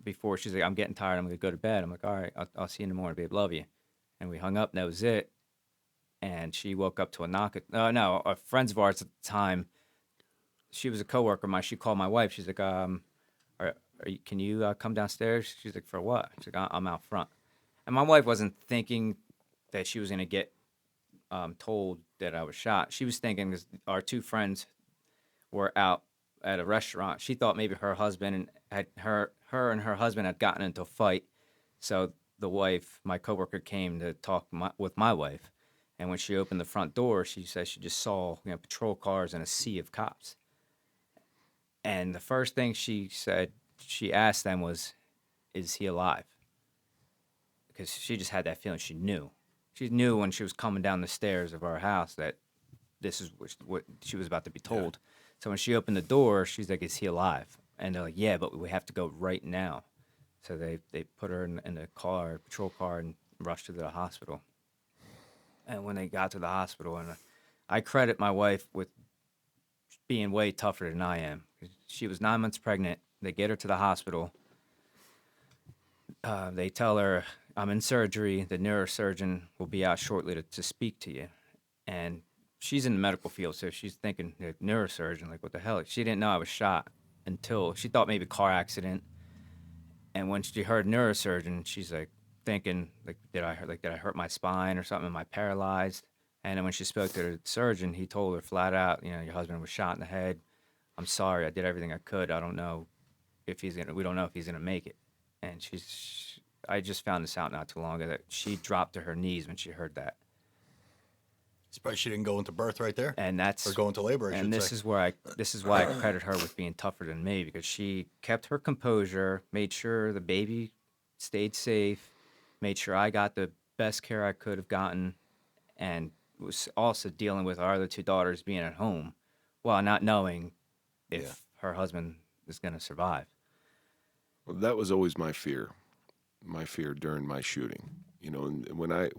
before. She's like, I'm getting tired. I'm going to go to bed. I'm like, all right, I'll see you in the morning, babe. Love you. And we hung up, and that was it. And she woke up to a knock. A friends of ours at the time, she was a coworker of mine. She called my wife. She's like, can you come downstairs? She's like, for what? She's like, I'm out front. And my wife wasn't thinking that she was going to get told that I was shot. She was thinking, because our two friends were out at a restaurant, she thought maybe her husband and her and her husband had gotten into a fight. So the wife, my coworker, came to talk with my wife. And when she opened the front door, she said she just saw patrol cars and a sea of cops. And the first thing she said, she asked them was, is he alive? Because she just had that feeling. She knew. She knew when she was coming down the stairs of our house that this is what she was about to be told. Yeah. So when she opened the door, she's like, is he alive? And they're like, yeah, but we have to go right now. So they put her in the car, patrol car, and rushed her to the hospital. And when they got to the hospital, and I credit my wife with being way tougher than I am. She was 9 months pregnant. They get her to the hospital. They tell her, I'm in surgery. The neurosurgeon will be out shortly to speak to you. And she's in the medical field, so she's thinking, neurosurgeon, like, what the hell? She didn't know I was shot until she thought maybe car accident. And when she heard neurosurgeon, she's like thinking, like, did I hurt my spine or something? Am I paralyzed? And then when she spoke to the surgeon, he told her flat out, your husband was shot in the head. I'm sorry, I did everything I could. I don't know if we don't know if he's gonna make it. And I just found this out not too long ago that she dropped to her knees when she heard that. Surprised she didn't go into birth right there. And or go into labor. And this is why I credit her with being tougher than me, because she kept her composure, made sure the baby stayed safe, made sure I got the best care I could have gotten, and was also dealing with our other two daughters being at home while not knowing if her husband is going to survive. Well, that was always my fear during my shooting. And when I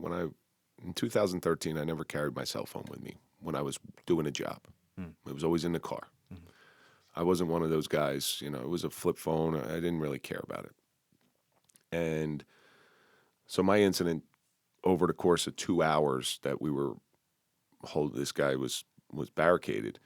in 2013, I never carried my cell phone with me when I was doing a job. Hmm. It was always in the car. I wasn't one of those guys, it was a flip phone. I didn't really care about it. And so my incident over the course of 2 hours that we were this guy was barricaded.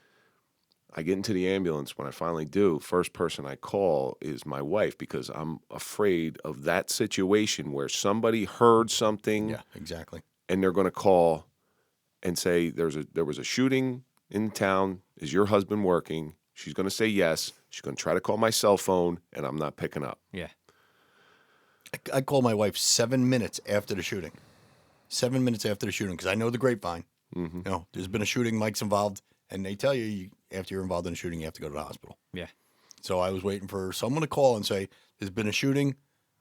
I get into the ambulance. When I finally do, first person I call is my wife because I'm afraid of that situation where somebody heard something. Yeah, exactly. And they're going to call and say there was a shooting in town. Is your husband working? She's going to say yes. She's going to try to call my cell phone, and I'm not picking up. Yeah. I called my wife 7 minutes after the shooting. 7 minutes after the shooting, because I know the grapevine. Mm-hmm. There's been a shooting, Mike's involved, and they tell you after you're involved in a shooting, you have to go to the hospital. Yeah. So I was waiting for someone to call and say, there's been a shooting,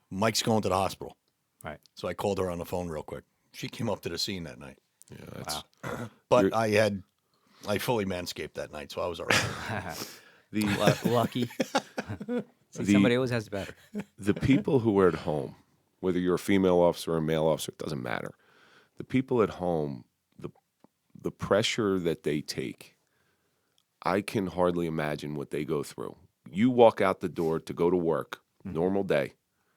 Mike's going to the hospital. Right. So I called her on the phone real quick. She came up to the scene that night. Yeah, that's Wow. But I fully manscaped that night, so I was all right. Lucky. See, somebody always has it better. the people who are at home, whether you're a female officer or a male officer, it doesn't matter. The people at home, the pressure that they take, I can hardly imagine what they go through. You walk out the door to go to work, normal day,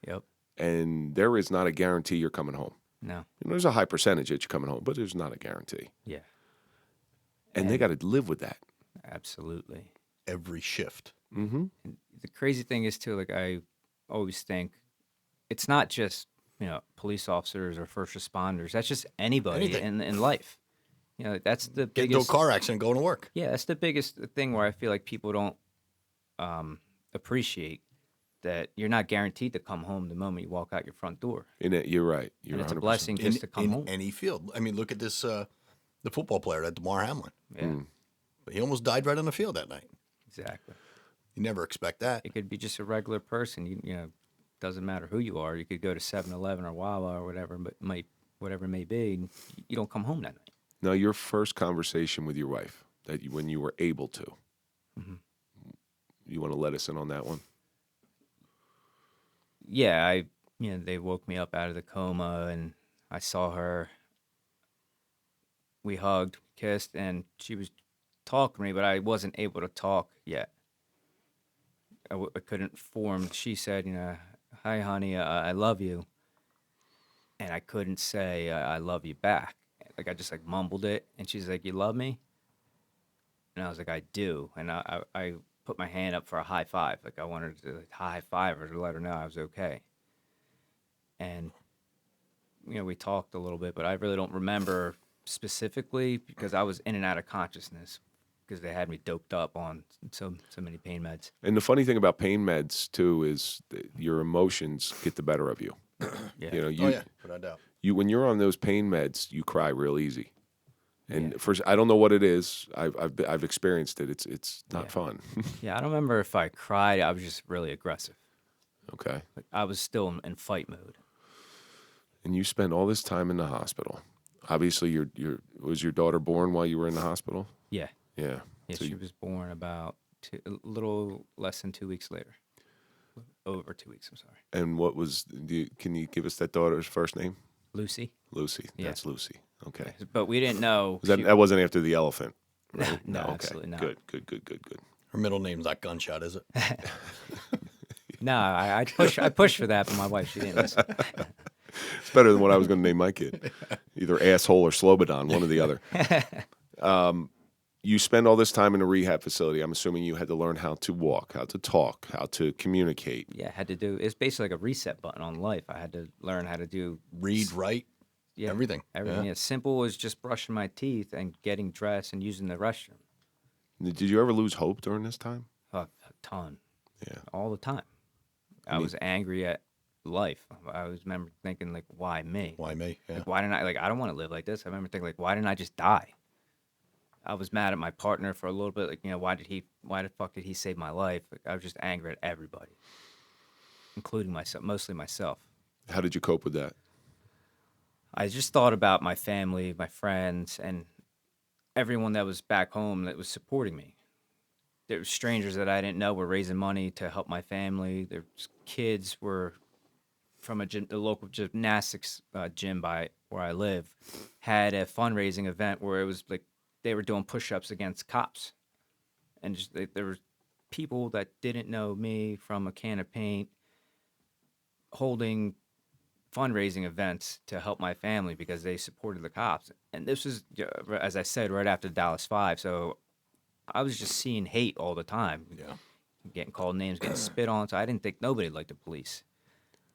Yep. and there is not a guarantee you're coming home. No. There's a high percentage that you're coming home, but there's not a guarantee. Yeah. And they got to live with that. Absolutely. Every shift. Mm-hmm. The crazy thing is too, like I always think, it's not just police officers or first responders. That's just anybody in life. That's the Get into a biggest car accident going to work. Yeah, that's the biggest thing where I feel like people don't appreciate that you're not guaranteed to come home the moment you walk out your front door. You're right. You're And it's 100%. a blessing just to come in home. any field. I mean, look at this, the football player, that DeMar Hamlin. Yeah, He almost died right on the field that night. exactly. You never expect that. It could be just a regular person. Doesn't matter who you are. You could go to 7-Eleven or Wawa or whatever, but whatever it may be, and you don't come home that night. Now, your first conversation with your wife, when you were able to, you want to let us in on that one? Yeah, they woke me up out of the coma, and I saw her. We hugged, kissed, and she was talking to me, but I wasn't able to talk yet. I couldn't form. She said, "Hi, honey, I love you," and I couldn't say I love you back. Like I just mumbled it, and she's like, "You love me?" And I was like, "I do," and I put my hand up for a high five, like I wanted to high five her to let her know I was okay. And we talked a little bit, but I really don't remember specifically because I was in and out of consciousness because they had me doped up on so many pain meds. And the funny thing about pain meds too is that your emotions get the better of you. Yeah. without doubt. When you're on those pain meds, you cry real easy. And I don't know what it is. I've experienced it. It's not fun. Yeah, I don't remember if I cried. I was just really aggressive. Okay. Like I was still in fight mode. And you spent all this time in the hospital. Obviously, was your daughter born while you were in the hospital? Yeah. Yeah. Yeah, So she was born about a little less than 2 weeks later. Over 2 weeks, I'm sorry. And what was? Can you give us that daughter's first name? Lucy. Lucy. Yeah. That's Lucy. Okay. But we didn't know. That wasn't after the elephant, No, right? no, Okay. absolutely not. Good. Her middle name's not Gunshot, is it? No, I pushed for that, but my wife, she didn't listen. It's better than what I was going to name my kid. Either asshole or Slobodan, one or the other. You spend all this time in a rehab facility. I'm assuming you had to learn how to walk, how to talk, how to communicate. Yeah, I had to do. It's basically like a reset button on life. I had to learn how to do Read, write, everything. Everything. Yeah. Simple as just brushing my teeth and getting dressed and using the restroom. Did you ever lose hope during this time? A ton. Yeah. All the time. I was angry at life. I was remember thinking why me? Why me? Yeah. Why didn't I don't want to live like this. I remember thinking why didn't I just die? I was mad at my partner for a little bit. Why the fuck did he save my life? I was just angry at everybody, including myself, mostly myself. How did you cope with that? I just thought about my family, my friends, and everyone that was back home that was supporting me. There were strangers that I didn't know were raising money to help my family. Their kids were from the local gymnastics gym by where I live, had a fundraising event where it was they were doing push-ups against cops, and there were people that didn't know me from a can of paint holding fundraising events to help my family because they supported the cops. And this was, as I said, right after the Dallas 5. So I was just seeing hate all the time. Yeah. Getting called names, getting spit on. So I didn't think nobody liked the police.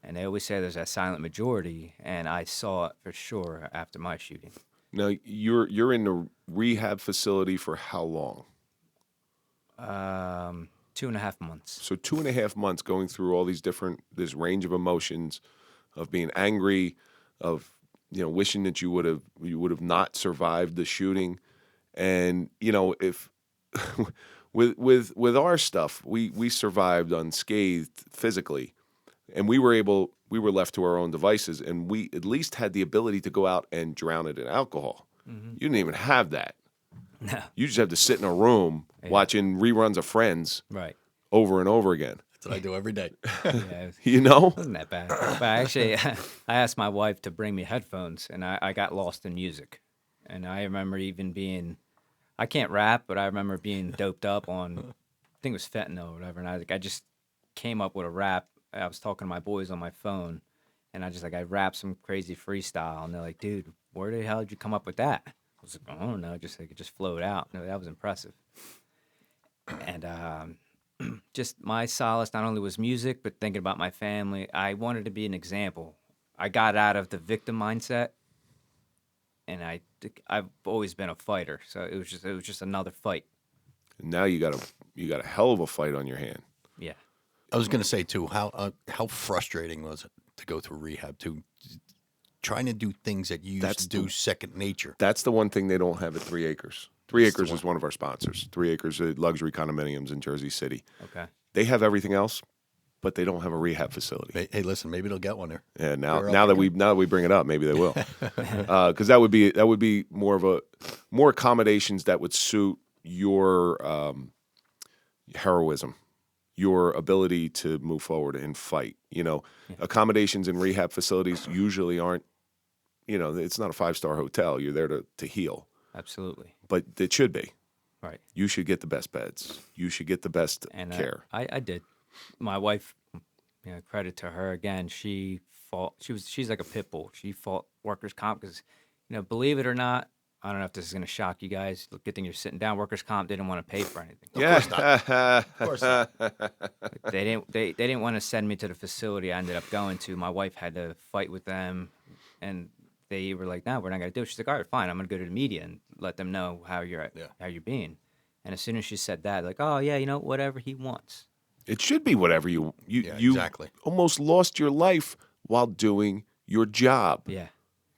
And they always say there's that silent majority, and I saw it for sure after my shooting. Now, you're in the rehab facility for how long? 2.5 months. So 2.5 months going through all this range of emotions, of being angry, of wishing that you would have not survived the shooting, and if with our stuff we survived unscathed physically, and we were left to our own devices, and we at least had the ability to go out and drown it in alcohol. Mm-hmm. You didn't even have that. No. You just have to sit in a room watching reruns of Friends Right. over and over again. That's what I do every day. Yeah, It wasn't that bad. But actually, I asked my wife to bring me headphones, and I got lost in music. And I remember even I can't rap, but I remember being doped up on, I think it was fentanyl or whatever. And I just came up with a rap. I was talking to my boys on my phone, and I rapped some crazy freestyle. And they're like, dude, where the hell did you come up with that? I was like, I don't know, it just flowed out. No, that was impressive. And just my solace not only was music, but thinking about my family. I wanted to be an example. I got out of the victim mindset, and I've always been a fighter. So it was just another fight. Now you got a hell of a fight on your hand. Yeah. I was going to say too, how frustrating was it to go through rehab too, trying to do things that you used to do second nature. That's the one thing they don't have at 3 Acres. 3 Acres is one of our sponsors. 3 Acres luxury condominiums in Jersey City. Okay. They have everything else, but they don't have a rehab facility. Hey, listen, maybe they'll get one there. Yeah, now that we bring it up, maybe they will, because that would be more accommodations that would suit your heroism, your ability to move forward and fight. Accommodations in rehab facilities usually aren't. It's not a 5-star hotel. You're there to heal. Absolutely. But it should be. Right. You should get the best beds. You should get the best care. I did. My wife, credit to her again. She's like a pit bull. She fought workers' comp because, believe it or not, I don't know if this is going to shock you guys. Good thing you're sitting down. Workers' comp didn't want to pay for anything. Of course not. They didn't want to send me to the facility I ended up going to. My wife had to fight with them, and they were like, "No, we're not going to do it." She's like, "All right, fine. I'm going to go to the media and let them know how you're being." And as soon as she said that, like, "Oh yeah, whatever he wants." It should be whatever you exactly. Almost lost your life while doing your job. Yeah.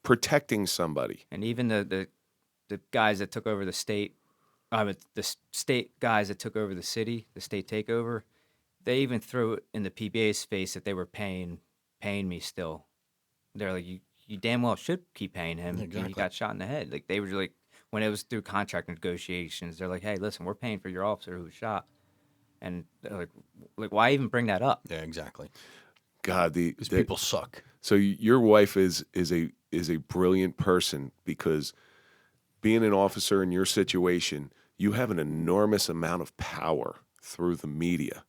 Protecting somebody. And even the guys that took over the state, the state guys that took over the city, the state takeover, they even threw it in the PBA's face that they were paying me still. They're like, you damn well should keep paying him. Exactly. He got shot in the head. Like they were like, when it was through contract negotiations, they're like, hey, listen, we're paying for your officer who was shot. And they're like, why even bring that up? Yeah, exactly. God, Because people suck. So your wife is a brilliant person, because being an officer in your situation, you have an enormous amount of power through the media.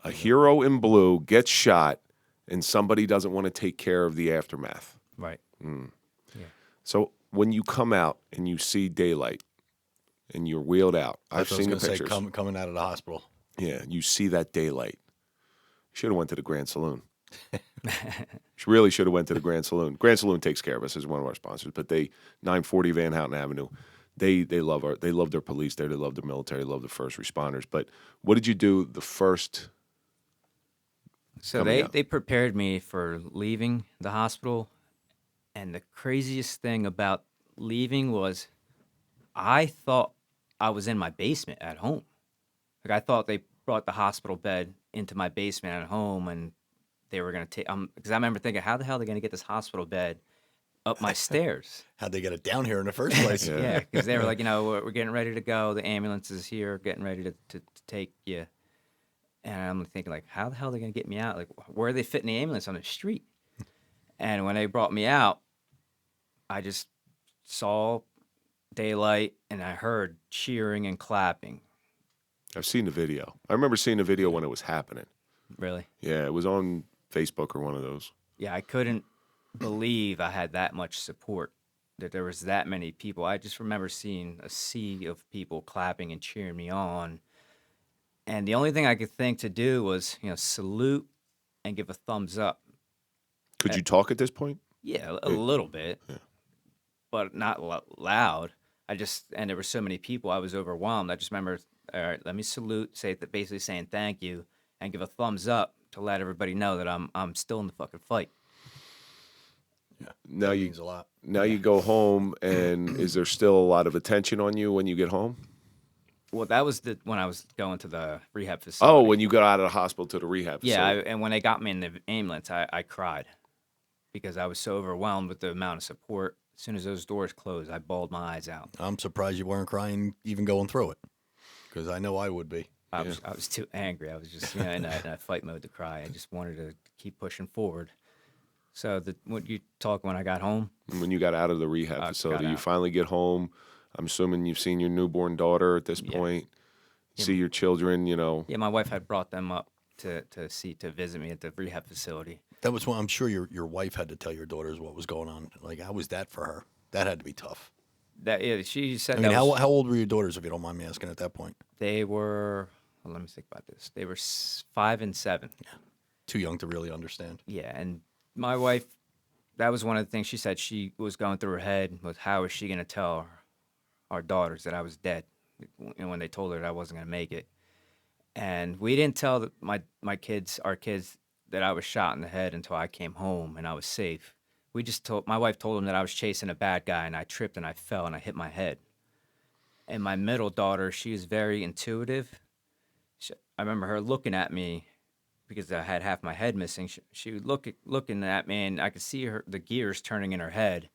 A hero in blue gets shot, and somebody doesn't want to take care of the aftermath. Right. Mm. Yeah. So when you come out and you see daylight and you're wheeled out, I've seen the pictures. Coming out of the hospital. Yeah, you see that daylight. Should have went to the Grand Saloon. Really should have went to the Grand Saloon. Grand Saloon takes care of us as one of our sponsors, but 940 Van Houten Avenue, they love their police there, they love their military, they love the first responders. But what did you do the first? So they prepared me for leaving the hospital, and the craziest thing about leaving was I thought I was in my basement at home. Like I thought they brought the hospital bed into my basement at home, and they were going to take, because I remember thinking, how the hell are they going to get this hospital bed up my stairs? How'd they get it down here in the first place? Yeah, because they were like, we're getting ready to go. The ambulance is here, getting ready to take you. And I'm thinking, like, how the hell are they going to get me out? Like, where are they fitting the ambulance on the street? And when they brought me out, I just saw daylight, and I heard cheering and clapping. I've seen the video. I remember seeing the video when it was happening. Really? Yeah, it was on Facebook or one of those. Yeah, I couldn't believe I had that much support, that there was that many people. I just remember seeing a sea of people clapping and cheering me on. And the only thing I could think to do was, salute and give a thumbs up. Could you talk at this point? Yeah, a little bit, but not loud. And there were so many people, I was overwhelmed. I just remember, all right, let me salute, basically saying thank you, and give a thumbs up to let everybody know that I'm still in the fucking fight. Yeah, Now that you means a lot. Now you go home, and is there still a lot of attention on you when you get home? Well, that was when I was going to the rehab facility. Oh, when you got out of the hospital to the rehab facility. Yeah, and when they got me in the ambulance, I cried because I was so overwhelmed with the amount of support. As soon as those doors closed, I bawled my eyes out. I'm surprised you weren't crying even going through it, because I know I would be. I was too angry. I was just in a fight mode to cry. I just wanted to keep pushing forward. So what you talk when I got home? When you got out of the rehab facility, you out. finally get home. I'm assuming you've seen your newborn daughter at this point. See your children, Yeah, my wife had brought them up to visit me at the rehab facility. That was when I'm sure your wife had to tell your daughters what was going on. Like, how was that for her? That had to be tough. She said. I mean, how old were your daughters, if you don't mind me asking, at that point? They were. Well, let me think about this. They were 5 and 7. Yeah. Too young to really understand. Yeah, and my wife, that was one of the things she said she was going through her head was how is she going to tell our daughters that I was dead, when they told her that I wasn't going to make it. And we didn't tell our kids, that I was shot in the head until I came home and I was safe. My wife told them that I was chasing a bad guy and I tripped and I fell and I hit my head. And my middle daughter, she was very intuitive. I remember her looking at me because I had half my head missing. She was looking at me, and I could see the gears turning in her head.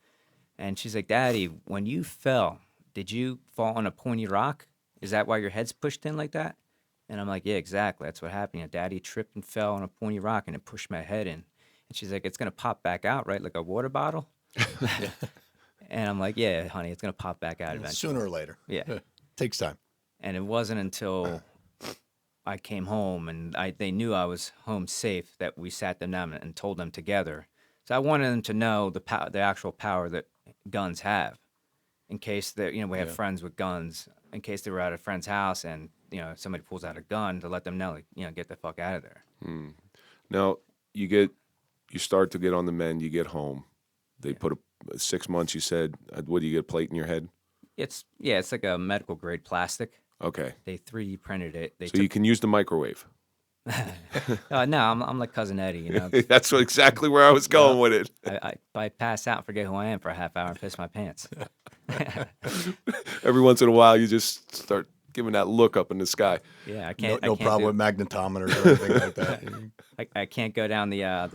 And she's like, "Daddy, when you fell, did you fall on a pointy rock? Is that why your head's pushed in like that?" And I'm like, "Yeah, exactly. That's what happened. Daddy tripped and fell on a pointy rock, and it pushed my head in." And she's like, "It's going to pop back out, right? Like a water bottle?" And I'm like, "Yeah, honey, it's going to pop back out eventually. Sooner or later. Yeah. Takes time. And it wasn't until I came home and they knew I was home safe that we sat them down and told them together. So I wanted them to know the actual power that guns have, in case that we have friends with guns, in case they were at a friend's house and somebody pulls out a gun, to let them know, get the fuck out of there. Now you start to get on the mend. You get home. They put 6 months. You said, what do you get? A plate in your head? It's like a medical grade plastic. Okay. They 3D printed it. You can use the microwave. No, I'm like Cousin Eddie, That's exactly where I was going with it. I pass out and forget who I am for a half hour and piss my pants. Every once in a while, you just start giving that look up in the sky. Yeah, I can't. No problem with magnetometers or anything like that. I can't go down the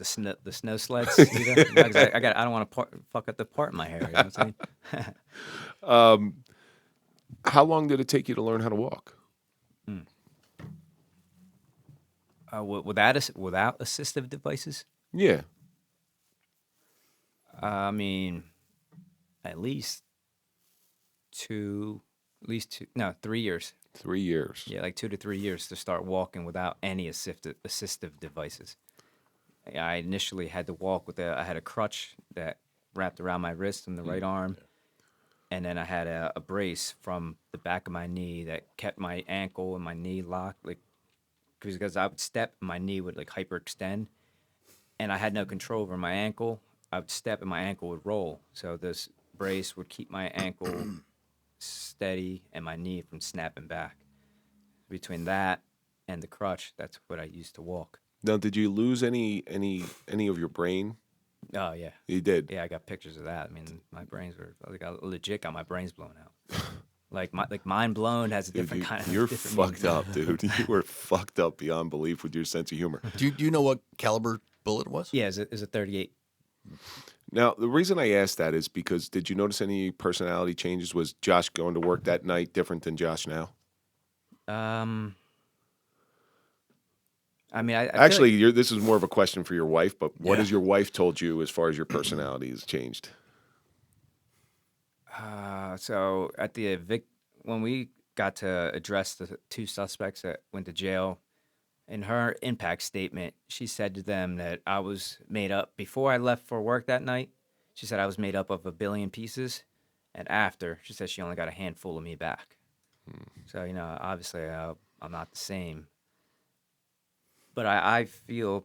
snow sleds either. I don't want to fuck up the part in my hair. You know what I'm saying? How long did it take you to learn how to walk? Without assistive devices? Yeah. I mean, at least 3 years. 3 years. Yeah, like 2 to 3 years to start walking without any assistive devices. I initially had to walk I had a crutch that wrapped around my wrist and the right arm. And then I had a brace from the back of my knee that kept my ankle and my knee locked, because I would step and my knee would hyperextend, and I had no control over my ankle. I would step and my ankle would roll. So this brace would keep my ankle steady and my knee from snapping back. Between that and the crutch, that's what I used to walk. Now, did you lose any of your brain? Oh, yeah. You did? Yeah, I got pictures of that. I mean, my brains were, I legit got my brains blown out. Mind blown has a different kind of... You're fucked up, dude. You were fucked up beyond belief with your sense of humor. Do you know what caliber bullet it was? Yeah, it's a 38. Now, the reason I asked that is because, did you notice any personality changes? Was Josh going to work that night different than Josh now? I mean, I actually, this is more of a question for your wife, but what has your wife told you as far as your personality has changed? So at the when we got to address the two suspects that went to jail, in her impact statement, she said to them that I was made up before I left for work that night. She said I was made up of a billion pieces, and after, she said she only got a handful of me back. So obviously, I'm not the same. But I feel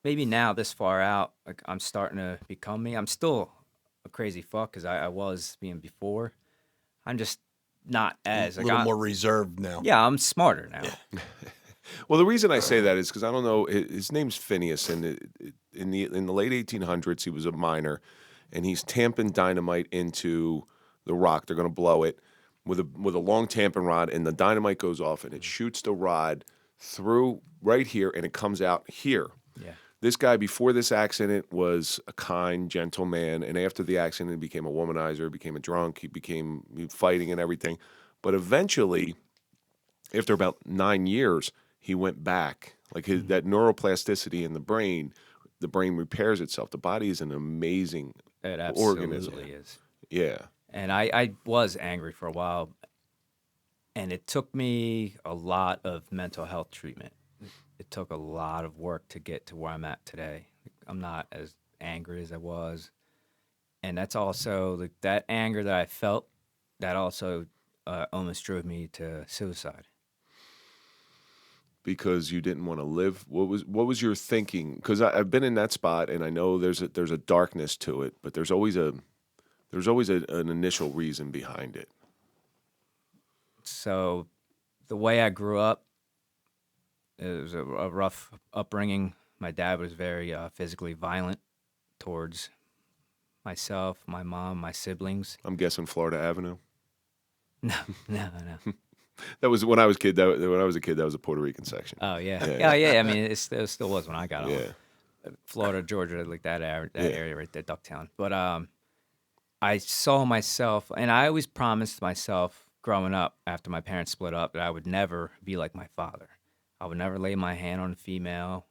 maybe now this far out, like I'm starting to become me. I'm still a crazy fuck because I was being before. I'm just not as A like little more reserved now. Yeah, I'm smarter now. Yeah. Well, the reason I say that is because I don't know. His name's Phineas, and in the late 1800s, he was a miner, and he's tamping dynamite into the rock. They're going to blow it with a long tamping rod, and the dynamite goes off, and it shoots the rod through right here, and it comes out here. Yeah. This guy, before this accident, was a kind, gentle man, and after the accident, he became a womanizer, became a drunk, he became fighting and everything. But eventually, after about 9 years, he went back. Like that neuroplasticity in the brain repairs itself. The body is an amazing It organism. absolutely is. Yeah. And I was angry for a while, and it took me a lot of mental health treatment. It took a lot of work to get to where I'm at today. I'm not as angry as I was. And that's also, like, that anger that I felt, that also almost drove me to suicide. Because you didn't want to live. What was your thinking? Because I've been in that spot, and I know there's a darkness to it, but there's always an initial reason behind it. So the way I grew up, it was a rough upbringing. My dad was very physically violent towards myself, my mom, my siblings. I'm guessing Florida Avenue. No. That was when I was a kid. When I was a kid, that was a Puerto Rican section. Oh yeah. I mean, it still was when I got Yeah. on. Florida, Georgia, like that area right there, Ducktown. But I saw myself, and I always promised myself growing up after my parents split up that I would never be like my father. I would never lay my hand on a female.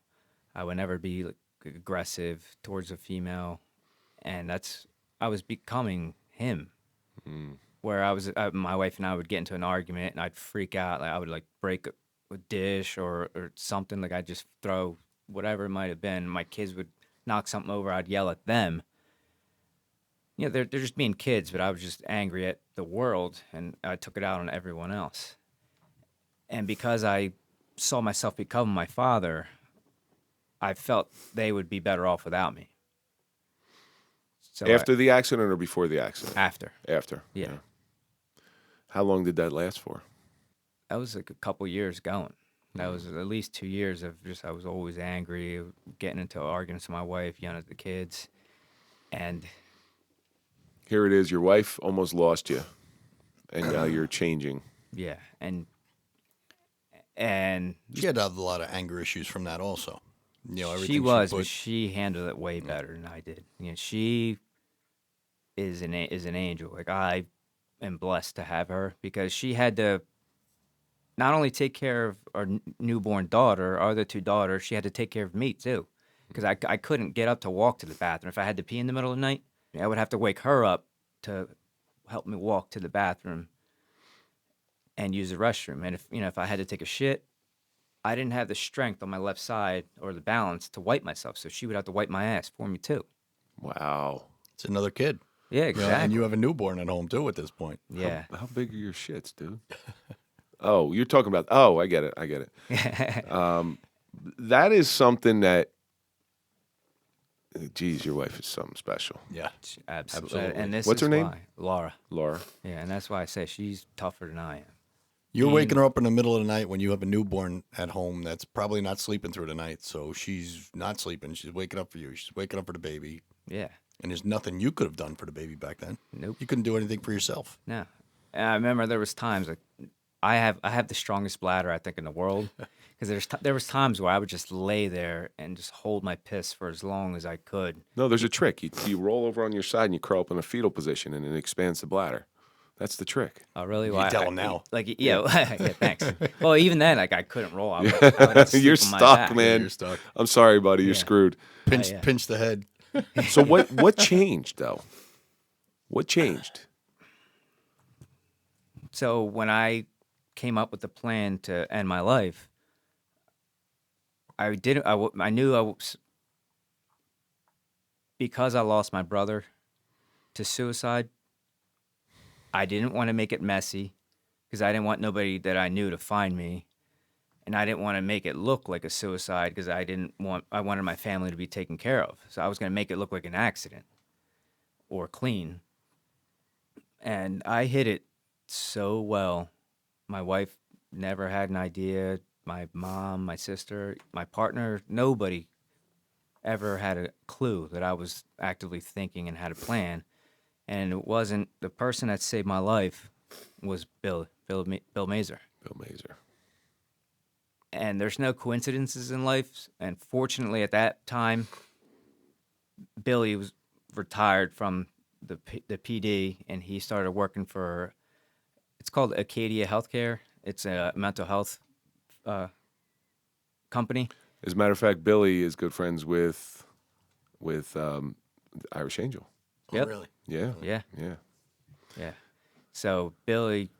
I would never be like, aggressive towards a female, and I was becoming him. Where my wife and I would get into an argument, and I'd freak out. Like I would like break a dish or something. Like I'd just throw whatever it might have been. My kids would knock something over. I'd yell at them. They're just being kids, but I was just angry at the world, and I took it out on everyone else. And because I saw myself become my father, I felt they would be better off without me. So After the accident or before the accident? After. After. Yeah. How long did that last for? That was like a couple years going. That was at least 2 years of just, I was always angry, getting into arguments with my wife, yelling at the kids. And Here it is. Your wife almost lost you, and now you're changing. yeah, and She had a lot of anger issues from that also. Everything she was, put- but she handled it way better than I did. She is an angel. Like I am blessed to have her because she had to not only take care of our newborn daughter, our other two daughters, she had to take care of me too, because I couldn't get up to walk to the bathroom. If I had to pee in the middle of the night, I would have to wake her up to help me walk to the bathroom and use the restroom. And if I had to take a shit, I didn't have the strength on my left side or the balance to wipe myself, so she would have to wipe my ass for me too. Wow. It's another kid. Yeah, exactly. And you have a newborn at home too at this point. Yeah. How big are your shits, dude? Oh, you're talking about. Oh, I get it. That is something that. Geez, your wife is something special. Yeah. Absolutely. Absolutely. And this What's is her name? why. Laura. Laura. Yeah, and that's why I say she's tougher than I am. You're waking her up in the middle of the night when you have a newborn at home that's probably not sleeping through the night. So she's not sleeping. She's waking up for you. She's waking up for the baby. Yeah. And there's nothing you could have done for the baby back then. Nope. You couldn't do anything for yourself. No. And I remember there was times like I have the strongest bladder I think in the world because there was times where I would just lay there and just hold my piss for as long as I could. No, there's a trick. You roll over on your side and you curl up in a fetal position, and it expands the bladder. That's the trick. Oh, really? You tell him now. Like, yeah, yeah, thanks. Well, even then, like, I couldn't roll. I would have to You're sleep on my stuck, back. man. You're stuck. I'm sorry, buddy. You're Yeah. screwed. Pinch, yeah. pinch the head. So what changed though? What changed? So when I came up with the plan to end my life, I didn't. I knew I was, because I lost my brother to suicide. I didn't want to make it messy because I didn't want nobody that I knew to find me, and I didn't want to make it look like a suicide because I wanted my family to be taken care of. So I was going to make it look like an accident or clean, and I hit it so well. My wife never had an idea. My mom, my sister, my partner, nobody ever had a clue that I was actively thinking and had a plan. And it wasn't the person that saved my life was Bill Mazer. Bill Mazer. And there's no coincidences in life. And fortunately, at that time, Billy was retired from the PD, and he started working for. It's called Acadia Healthcare. It's a mental health company. As a matter of fact, Billy is good friends with Irish Angel. Oh, Yep. really? Yeah. Yeah. Yeah. Yeah. So Billy,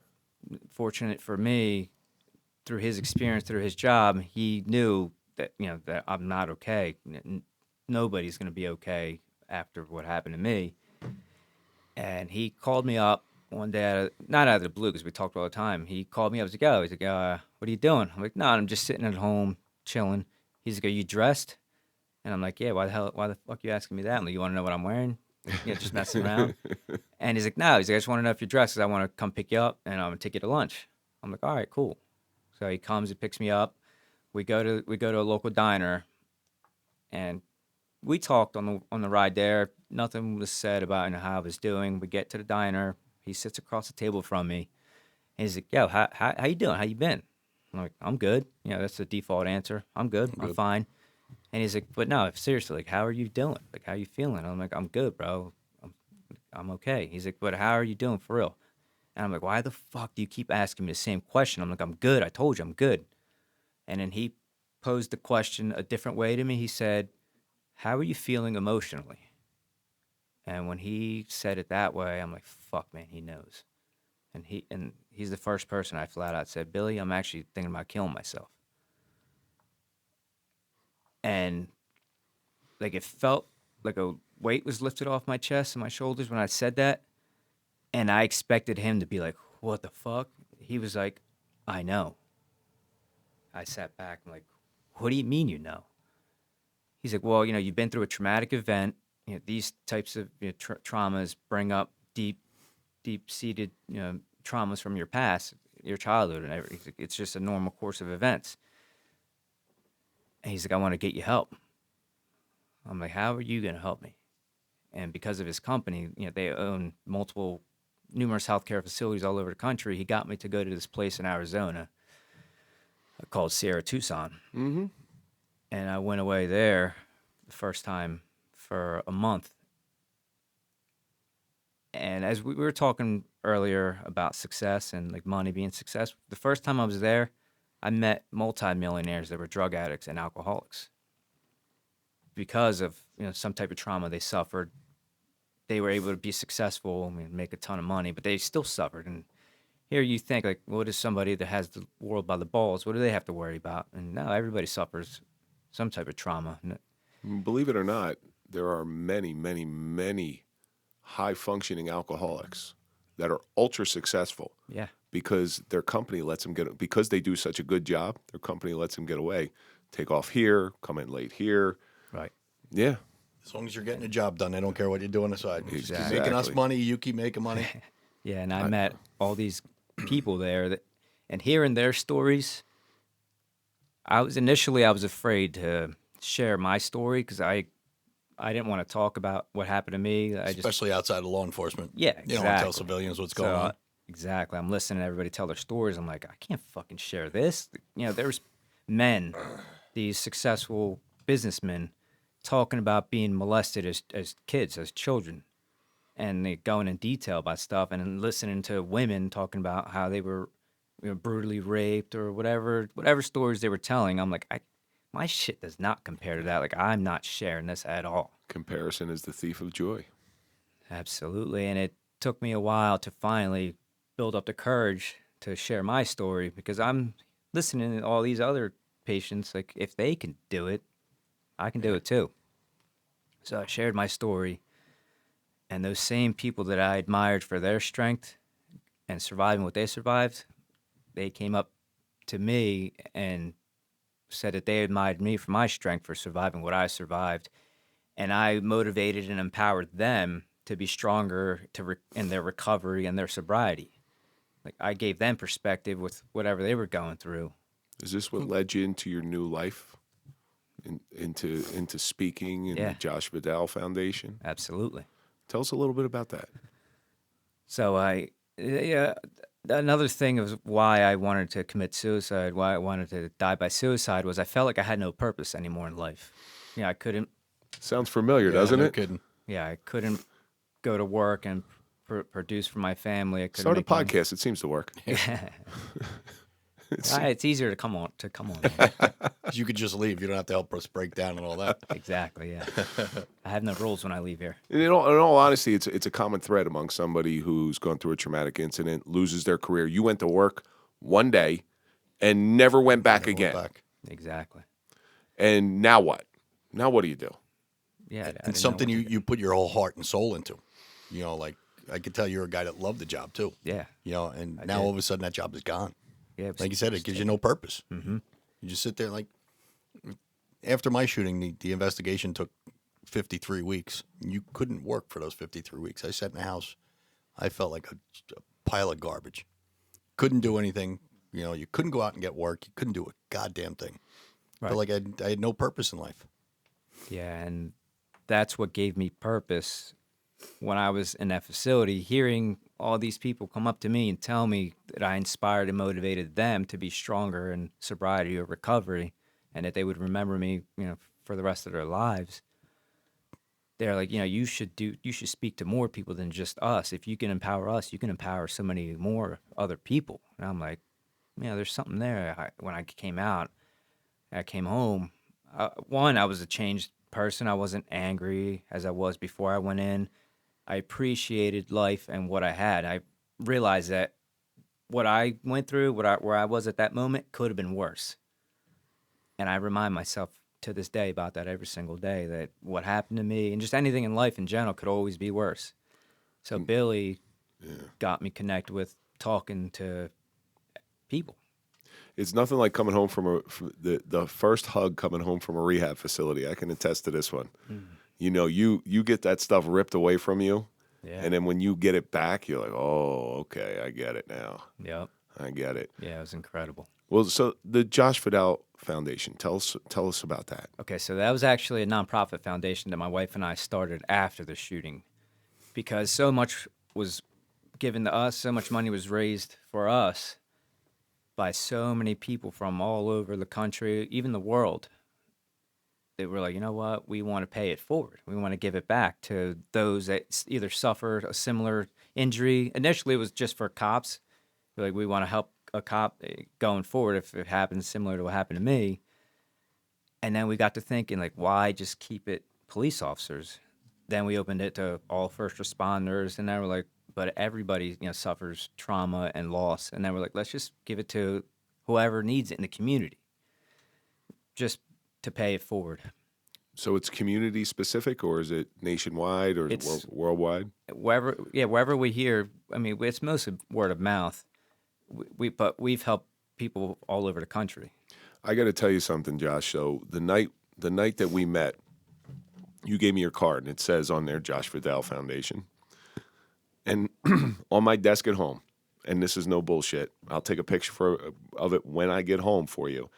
fortunate for me, through his experience, through his job, he knew that that I'm not okay. Nobody's going to be okay after what happened to me. And he called me up one day, not out of the blue because we talked all the time. He called me up. He's like, what are you doing? I'm like, no, I'm just sitting at home chilling. He's like, are you dressed? And I'm like, yeah, why the fuck you asking me that? I'm like, you want to know what I'm wearing? Just messing around. And he's like, no. He's like, I just want to know if you're dressed because I want to come pick you up and I'm going to take you to lunch. I'm like, all right, cool. So he comes, he picks me up. We go to a local diner, and we talked on the ride there. Nothing was said about how I was doing. We get to the diner. He sits across the table from me, and he's like, yo, how you doing? How you been? I'm like, I'm good. That's the default answer. I'm good. I'm fine. And he's like, but no, seriously, like, how are you doing? Like, how you feeling? I'm like, I'm good, bro. I'm okay. He's like, but how are you doing for real? And I'm like, why the fuck do you keep asking me the same question? I'm like, I'm good. I told you I'm good. And then he posed the question a different way to me. He said, how are you feeling emotionally? And when he said it that way, I'm like, fuck, man, he knows. And he's the first person I flat out said, Billy, I'm actually thinking about killing myself. And like it felt like a weight was lifted off my chest and my shoulders when I said that. And I expected him to be like, what the fuck? He was like, I know. I sat back. I'm like, what do you mean you know? He's like, well, you've been through a traumatic event. These types of traumas bring up deep-seated traumas from your past, your childhood, and everything. It's just a normal course of events. And he's like, I want to get you help. I'm like, how are you going to help me? And because of his company, they own numerous healthcare facilities all over the country. He got me to go to this place in Arizona called Sierra Tucson. Mm-hmm. And I went away there the first time for a month. And as we were talking earlier about success and like money being success, the first time I was there, I met multimillionaires that were drug addicts and alcoholics. Because of some type of trauma they suffered, they were able to be successful, make a ton of money, but they still suffered. And here you think, like, what is somebody that has the world by the balls? What do they have to worry about? And no, everybody suffers some type of trauma. Believe it or not, there are many, many, many high-functioning alcoholics that are ultra successful. Yeah. Because their company lets them because they do such a good job, their company lets them get away. Take off here, come in late here. Right. Yeah. As long as you're getting the job done, they don't care what you do on the side. Just keep Exactly. making us money, you keep making money. Yeah, and I met all these people there and hearing their stories, I was afraid to share my story because I didn't want to talk about what happened to me. Especially outside of law enforcement. Yeah, You don't want to tell civilians what's going on. Exactly. I'm listening to everybody tell their stories. I'm like, I can't fucking share this. There's men, these successful businessmen, talking about being molested as kids, as children. And they going in detail about stuff, and then listening to women talking about how they were brutally raped or whatever stories they were telling. I'm like, my shit does not compare to that. Like, I'm not sharing this at all. Comparison is the thief of joy. Absolutely. And it took me a while to finally build up the courage to share my story, because I'm listening to all these other patients. Like, if they can do it, I can do it too. So I shared my story, and those same people that I admired for their strength and surviving what they survived, they came up to me and said that they admired me for my strength for surviving what I survived. And I motivated and empowered them to be stronger in their recovery and their sobriety. Like, I gave them perspective with whatever they were going through. Is this what led you into your new life, into speaking and the Josh Vadell Foundation? Absolutely. Tell us a little bit about that. So another thing of why I wanted to commit suicide, why I wanted to die by suicide, was I felt like I had no purpose anymore in life. I couldn't. Sounds familiar, doesn't it? Kidding. Yeah, I couldn't go to work and produce for my family. I couldn't Start a make money. podcast. It seems to work. It's easier to come on. You could just leave. You don't have to help us break down and all that. Exactly. Yeah. I have no rules when I leave here. In all honesty, it's a common thread among somebody who's gone through a traumatic incident, loses their career. You went to work one day and never went back again. Exactly. And now what? Now what do you do? Yeah. And something you put your whole heart and soul into. Like, I could tell you're a guy that loved the job too. Yeah. And now all of a sudden that job is gone. Yeah. Like you said, it gives you no purpose. Mm-hmm. You just sit there. Like, after my shooting, the investigation took 53 weeks. You couldn't work for those 53 weeks. I sat in the house. I felt like a pile of garbage. Couldn't do anything. You couldn't go out and get work. You couldn't do a goddamn thing. Right. Felt like I had no purpose in life. Yeah, and that's what gave me purpose when I was in that facility, hearing all these people come up to me and tell me that I inspired and motivated them to be stronger in sobriety or recovery, and that they would remember me, for the rest of their lives. They're like, you should speak to more people than just us. If you can empower us, you can empower so many more other people. And I'm like, there's something there. When I came out, I came home. One, I was a changed person. I wasn't angry as I was before I went in. I appreciated life and what I had. I realized that what I went through, where I was at that moment, could have been worse. And I remind myself to this day about that every single day, that what happened to me and just anything in life in general could always be worse. So Billy got me connected with talking to people. It's nothing like coming home from the first hug coming home from a rehab facility. I can attest to this one. Mm. You get that stuff ripped away from you, and then when you get it back, you're like, oh, okay, I get it now. Yep. I get it. Yeah, it was incredible. Well, so the Josh Vadell Foundation, tell us about that. Okay, so that was actually a nonprofit foundation that my wife and I started after the shooting, because so much was given to us, so much money was raised for us by so many people from all over the country, even the world. They were like, you know what? We want to pay it forward. We want to give it back to those that either suffered a similar injury. Initially, it was just for cops. Like, we want to help a cop going forward if it happens similar to what happened to me. And then we got to thinking, like, why just keep it police officers? Then we opened it to all first responders, and then we're like, but everybody, suffers trauma and loss. And then we're like, let's just give it to whoever needs it in the community, just to pay it forward. So it's community specific, or is it nationwide, or is it worldwide? Wherever we hear. I mean, it's mostly word of mouth. But we've helped people all over the country. I got to tell you something, Josh. So the night that we met, you gave me your card, and it says on there, Josh Vadell Foundation. And on my desk at home, and this is no bullshit, I'll take a picture of it when I get home for you.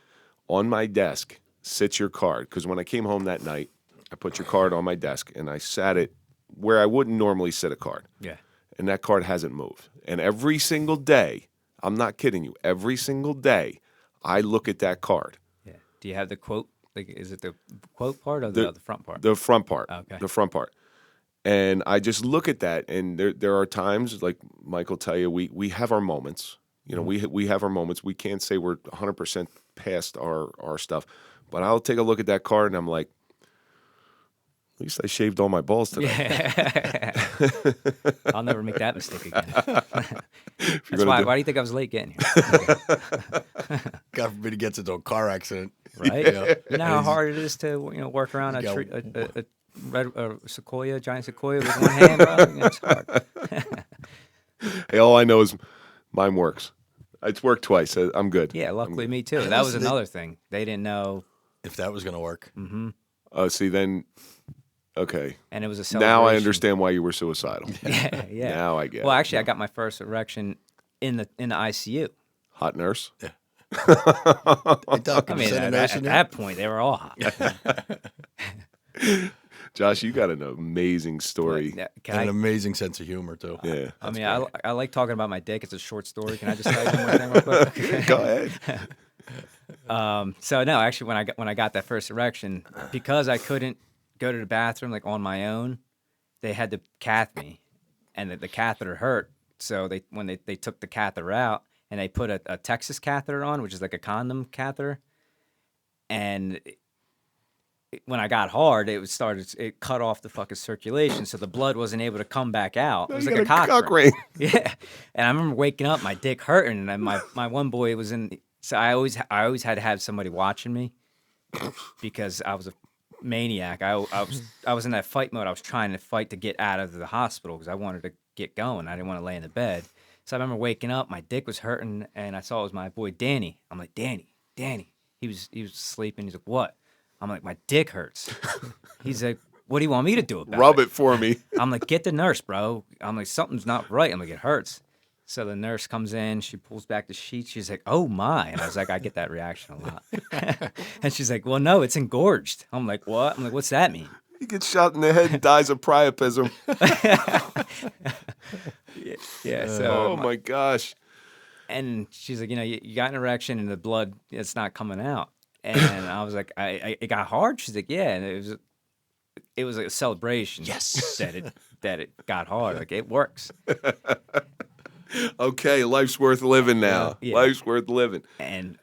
On my desk sits your card, because when I came home that night, I put your card on my desk, and I sat it where I wouldn't normally sit a card. Yeah. And that card hasn't moved. And every single day, I'm not kidding you, every single day, I look at that card. Yeah. Do you have the quote? Like, is it the quote part or the front part? The front part. Okay. The front part. And I just look at that, and there are times, like Mike will tell you, we have our moments. We have our moments. We can't say we're 100% past our stuff. But I'll take a look at that card, and I'm like, at least I shaved all my balls today. Yeah. I'll never make that mistake again. That's why. Why do you think I was late getting here? God forbid he gets into a car accident. Right? Yeah. You know how hard it is to work around a tree, a sequoia, giant sequoia with one hand, bro. It's hard. Hey, all I know is mine works. It's worked twice. I'm good. Yeah, luckily me too. That was another thing. They didn't know if that was going to work. Mm-hmm. Oh, see, then, okay. And it was a celebration. Now I understand why you were suicidal. Yeah. Now I get it. Well, actually, I got my first erection in the ICU. Hot nurse? Yeah. I mean, at that point, they were all hot. Josh, you got an amazing story. An amazing sense of humor, too. Yeah. I mean, I like talking about my dick. It's a short story. Can I just tell you one more thing real quick? Go ahead. So, no, actually, when I got that first erection, because I couldn't go to the bathroom, like, on my own, they had to cath me, and the catheter hurt. So, when they took the catheter out, and they put a Texas catheter on, which is like a condom catheter. And when I got hard, it cut off the fucking circulation, so the blood wasn't able to come back out. It was like a cock ring. Yeah. And I remember waking up, my dick hurting, and my one boy was in. So I always had to have somebody watching me because I was a maniac. I was in that fight mode. I was trying to fight to get out of the hospital because I wanted to get going. I didn't want to lay in the bed. So I remember waking up, my dick was hurting, and I saw it was my boy Danny. I'm like, Danny. He was sleeping. He's like, what? I'm like, my dick hurts. He's like, what do you want me to do about it? Rub it for me. I'm like, get the nurse, bro. I'm like, something's not right. I'm like, it hurts. So the nurse comes in, she pulls back the sheets. She's like, oh my. And I was like, I get that reaction a lot. And she's like, well, no, it's engorged. I'm like, what? I'm like, what's that mean? He gets shot in the head and dies of priapism. Yeah. So, oh my gosh. And she's like, you got an erection and the blood, it's not coming out. And I was like, it got hard. She's like, yeah. And it was like a celebration. Yes. that it got hard. Like, it works. Okay, life's worth living now. Yeah. Life's worth living. And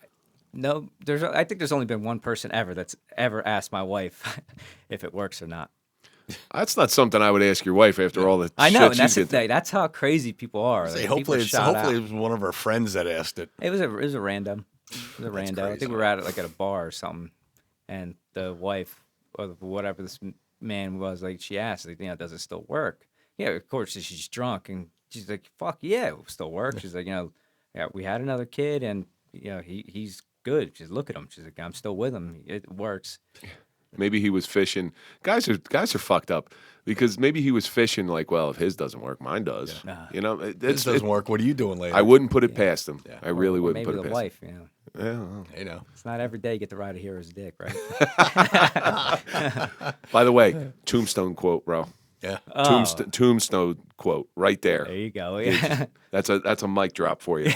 no, I think there's only been one person ever that's ever asked my wife if it works or not. That's not something I would ask your wife after all the I know, shit and that's she's the thing. That's how crazy people are. Say, Like, hopefully people it was one of our friends that asked it. It was a random. It was a rando. I crazy. think we were at a bar or something, and the wife or whatever this man was, like, she asked, like, does it still work? Yeah, of course. She's drunk, and she's like, fuck yeah, it still works. She's like, yeah, we had another kid, and he's good. She's look at him. She's like, I'm still with him. It works. Maybe he was fishing. Guys are fucked up because maybe he was fishing like, well, if his doesn't work, mine does. Yeah. This doesn't work. What are you doing later? I wouldn't put it past him. Yeah. I really wouldn't put it maybe past the wife, Yeah. It's not every day you get to ride a hero's dick, right? By the way, tombstone quote, bro. Yeah. Tombstone quote right there. There you go. Yeah. That's a mic drop for you.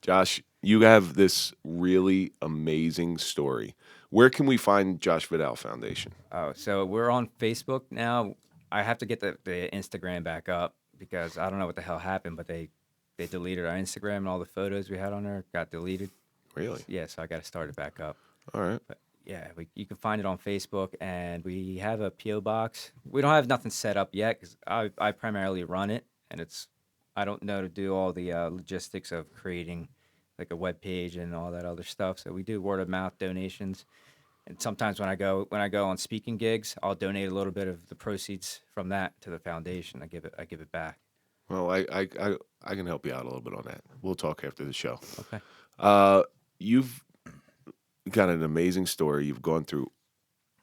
Josh, you have this really amazing story. Where can we find Josh Vadell Foundation? Oh, so we're on Facebook now. I have to get the Instagram back up because I don't know what the hell happened, but they deleted our Instagram and all the photos we had on there got deleted. Really? Yeah, so I got to start it back up. All right. But yeah, you can find it on Facebook, and we have a P.O. box. We don't have nothing set up yet because I primarily run it, and I don't know to do all the logistics of creating like a web page and all that other stuff. So we do word of mouth donations, and sometimes when I go on speaking gigs, I'll donate a little bit of the proceeds from that to the foundation. I give it back. Well, I can help you out a little bit on that. We'll talk after the show. Okay. You've got an amazing story. You've gone through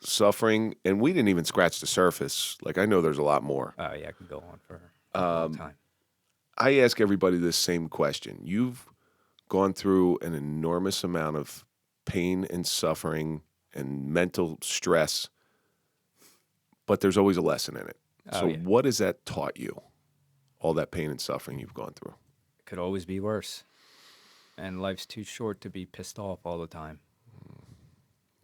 suffering, and we didn't even scratch the surface. Like, I know there's a lot more. Oh yeah, I could go on for a long time. I ask everybody this same question. You've gone through an enormous amount of pain and suffering and mental stress, but there's always a lesson in it. So what has that taught you, all that pain and suffering you've gone through? It could always be worse, and life's too short to be pissed off all the time.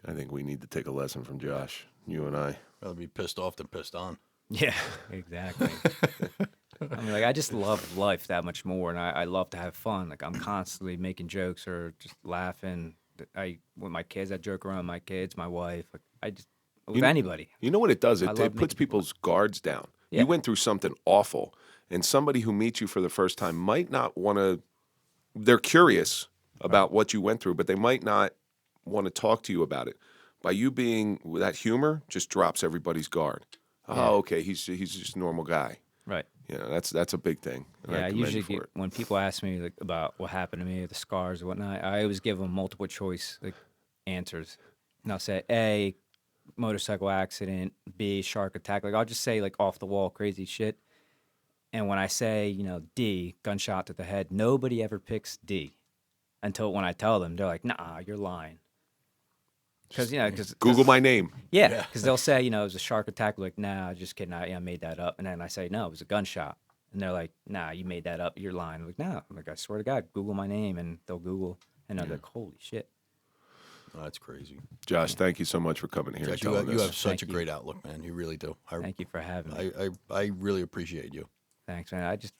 I think we need to take a lesson from Josh, you and I. Rather be pissed off than pissed on. Yeah, exactly. I mean, like, I just love life that much more, and I love to have fun. Like, I'm constantly making jokes or just laughing. With my kids, I joke around with my kids, my wife. Like, anybody. You know what it does? It love puts making people's guards down. Yeah. You went through something awful, And somebody who meets you for the first time might not want to, they're curious about what you went through, but they might not want to talk to you about it. By you being with that humor, just drops everybody's guard. Yeah. Oh, okay, he's just a normal guy. Right. You know, that's a big thing. And Yeah, I commend you usually for get, it. when people ask me like about what happened to me, or the scars or whatnot, I always give them multiple choice answers. And I'll say A, motorcycle accident, B, shark attack. Like I'll just say like off the wall crazy shit. And when I say, D, gunshot to the head, nobody ever picks D until when I tell them, they're like, nah, you're lying. Because Google my name. Yeah, because they'll say, it was a shark attack. Like, nah, just kidding. I made that up. And then I say, no, it was a gunshot. And they're like, nah, you made that up. You're lying. I'm like, nah. I'm like, I swear to God, Google my name. And they'll Google. And they're like, holy shit. Oh, that's crazy. Josh, thank you so much for coming here. Josh, and telling you us. have such Thank a you. great outlook, man. You really do. Thank you for having me. I really appreciate you. Thanks, man. I just,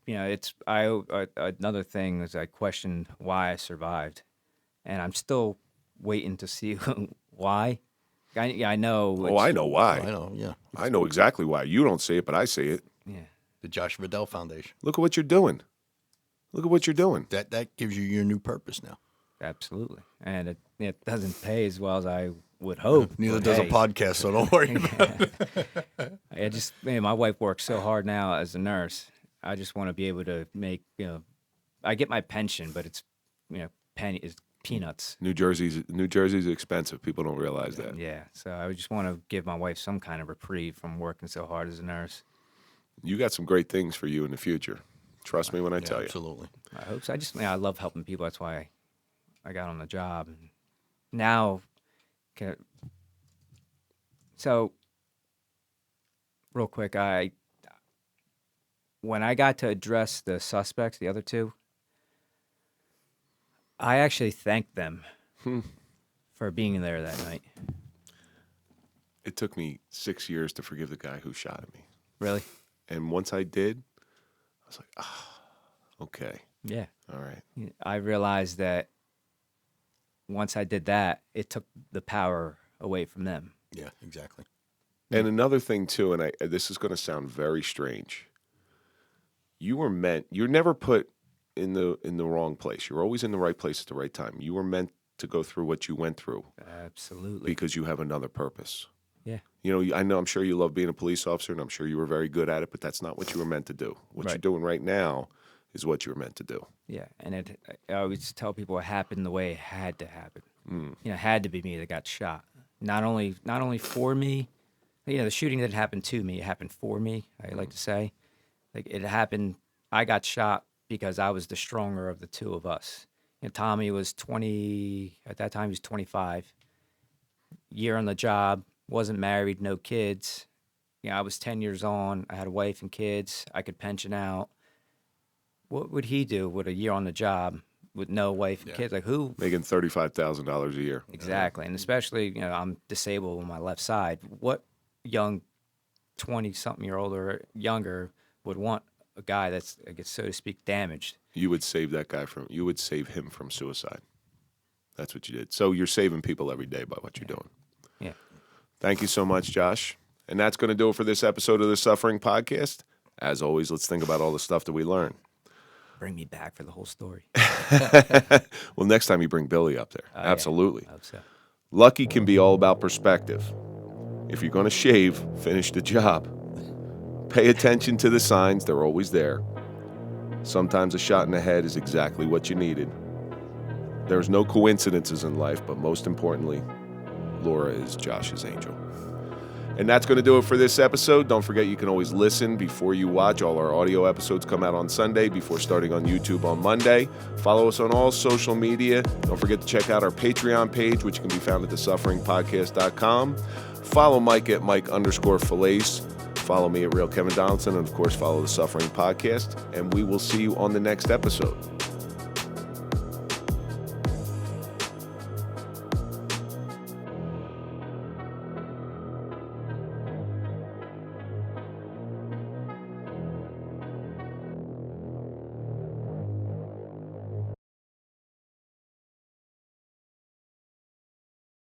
another thing is I questioned why I survived. And I'm still waiting to see why. I know. Oh, I know why. I know, yeah. I know exactly why. You don't say it, but I say it. Yeah. The Josh Vadell Foundation. Look at what you're doing. Look at what you're doing. That gives you your new purpose now. Absolutely. And it doesn't pay as well as I would hope. Neither but does a hey. podcast, so don't worry about it. My wife works so hard now as a nurse. I just want to be able to make, I get my pension, but it's, it's peanuts. New Jersey's expensive. People don't realize that. Yeah. So I just want to give my wife some kind of reprieve from working so hard as a nurse. You got some great things for you in the future. Trust me when I tell you. Absolutely. I hope so. I love helping people. That's why I got on the job. And now, so real quick, when I got to address the suspects, the other two, I actually thanked them for being there that night. It took me 6 years to forgive the guy who shot at me. Really? And once I did, I was like, okay. Yeah. All right. I realized that once I did that, it took the power away from them. Yeah, exactly. And another thing too, and this is going to sound very strange. You're never put in the wrong place. You're always in the right place at the right time. You were meant to go through what you went through. Absolutely. Because you have another purpose. Yeah. I'm sure you love being a police officer, and I'm sure you were very good at it, but that's not what you were meant to do. What you're doing right now is what you were meant to do. Yeah, and I always tell people it happened the way it had to happen. It had to be me that got shot. Not only for me, the shooting didn't happen to me. It happened for me. I like to say, like it happened. I got shot because I was the stronger of the two of us. Tommy was 20 at that time. He was 25. Year on the job. Wasn't married. No kids. I was 10 years on. I had a wife and kids. I could pension out. What would he do with a year on the job with no wife and kids? Like who? Making $35,000 a year. Exactly. And especially, I'm disabled on my left side. What young 20-something-year-old or younger would want a guy that's, I guess, so to speak, damaged? You would save him from suicide. That's what you did. So you're saving people every day by what you're doing. Yeah. Thank you so much, Josh. And that's going to do it for this episode of the Suffering Podcast. As always, let's think about all the stuff that we learn. Bring me back for the whole story. Well, next time you bring Billy up there. Absolutely. Yeah, I hope so. Lucky can be all about perspective. If you're going to shave, finish the job. Pay attention to the signs. They're always there. Sometimes a shot in the head is exactly what you needed. There's no coincidences in life, but most importantly, Laura is Josh's angel. And that's going to do it for this episode. Don't forget you can always listen before you watch. All our audio episodes come out on Sunday before starting on YouTube on Monday. Follow us on all social media. Don't forget to check out our Patreon page, which can be found at thesufferingpodcast.com. Follow Mike at Mike_Failace. Follow me at Real Kevin Donaldson. And, of course, follow The Suffering Podcast. And we will see you on the next episode.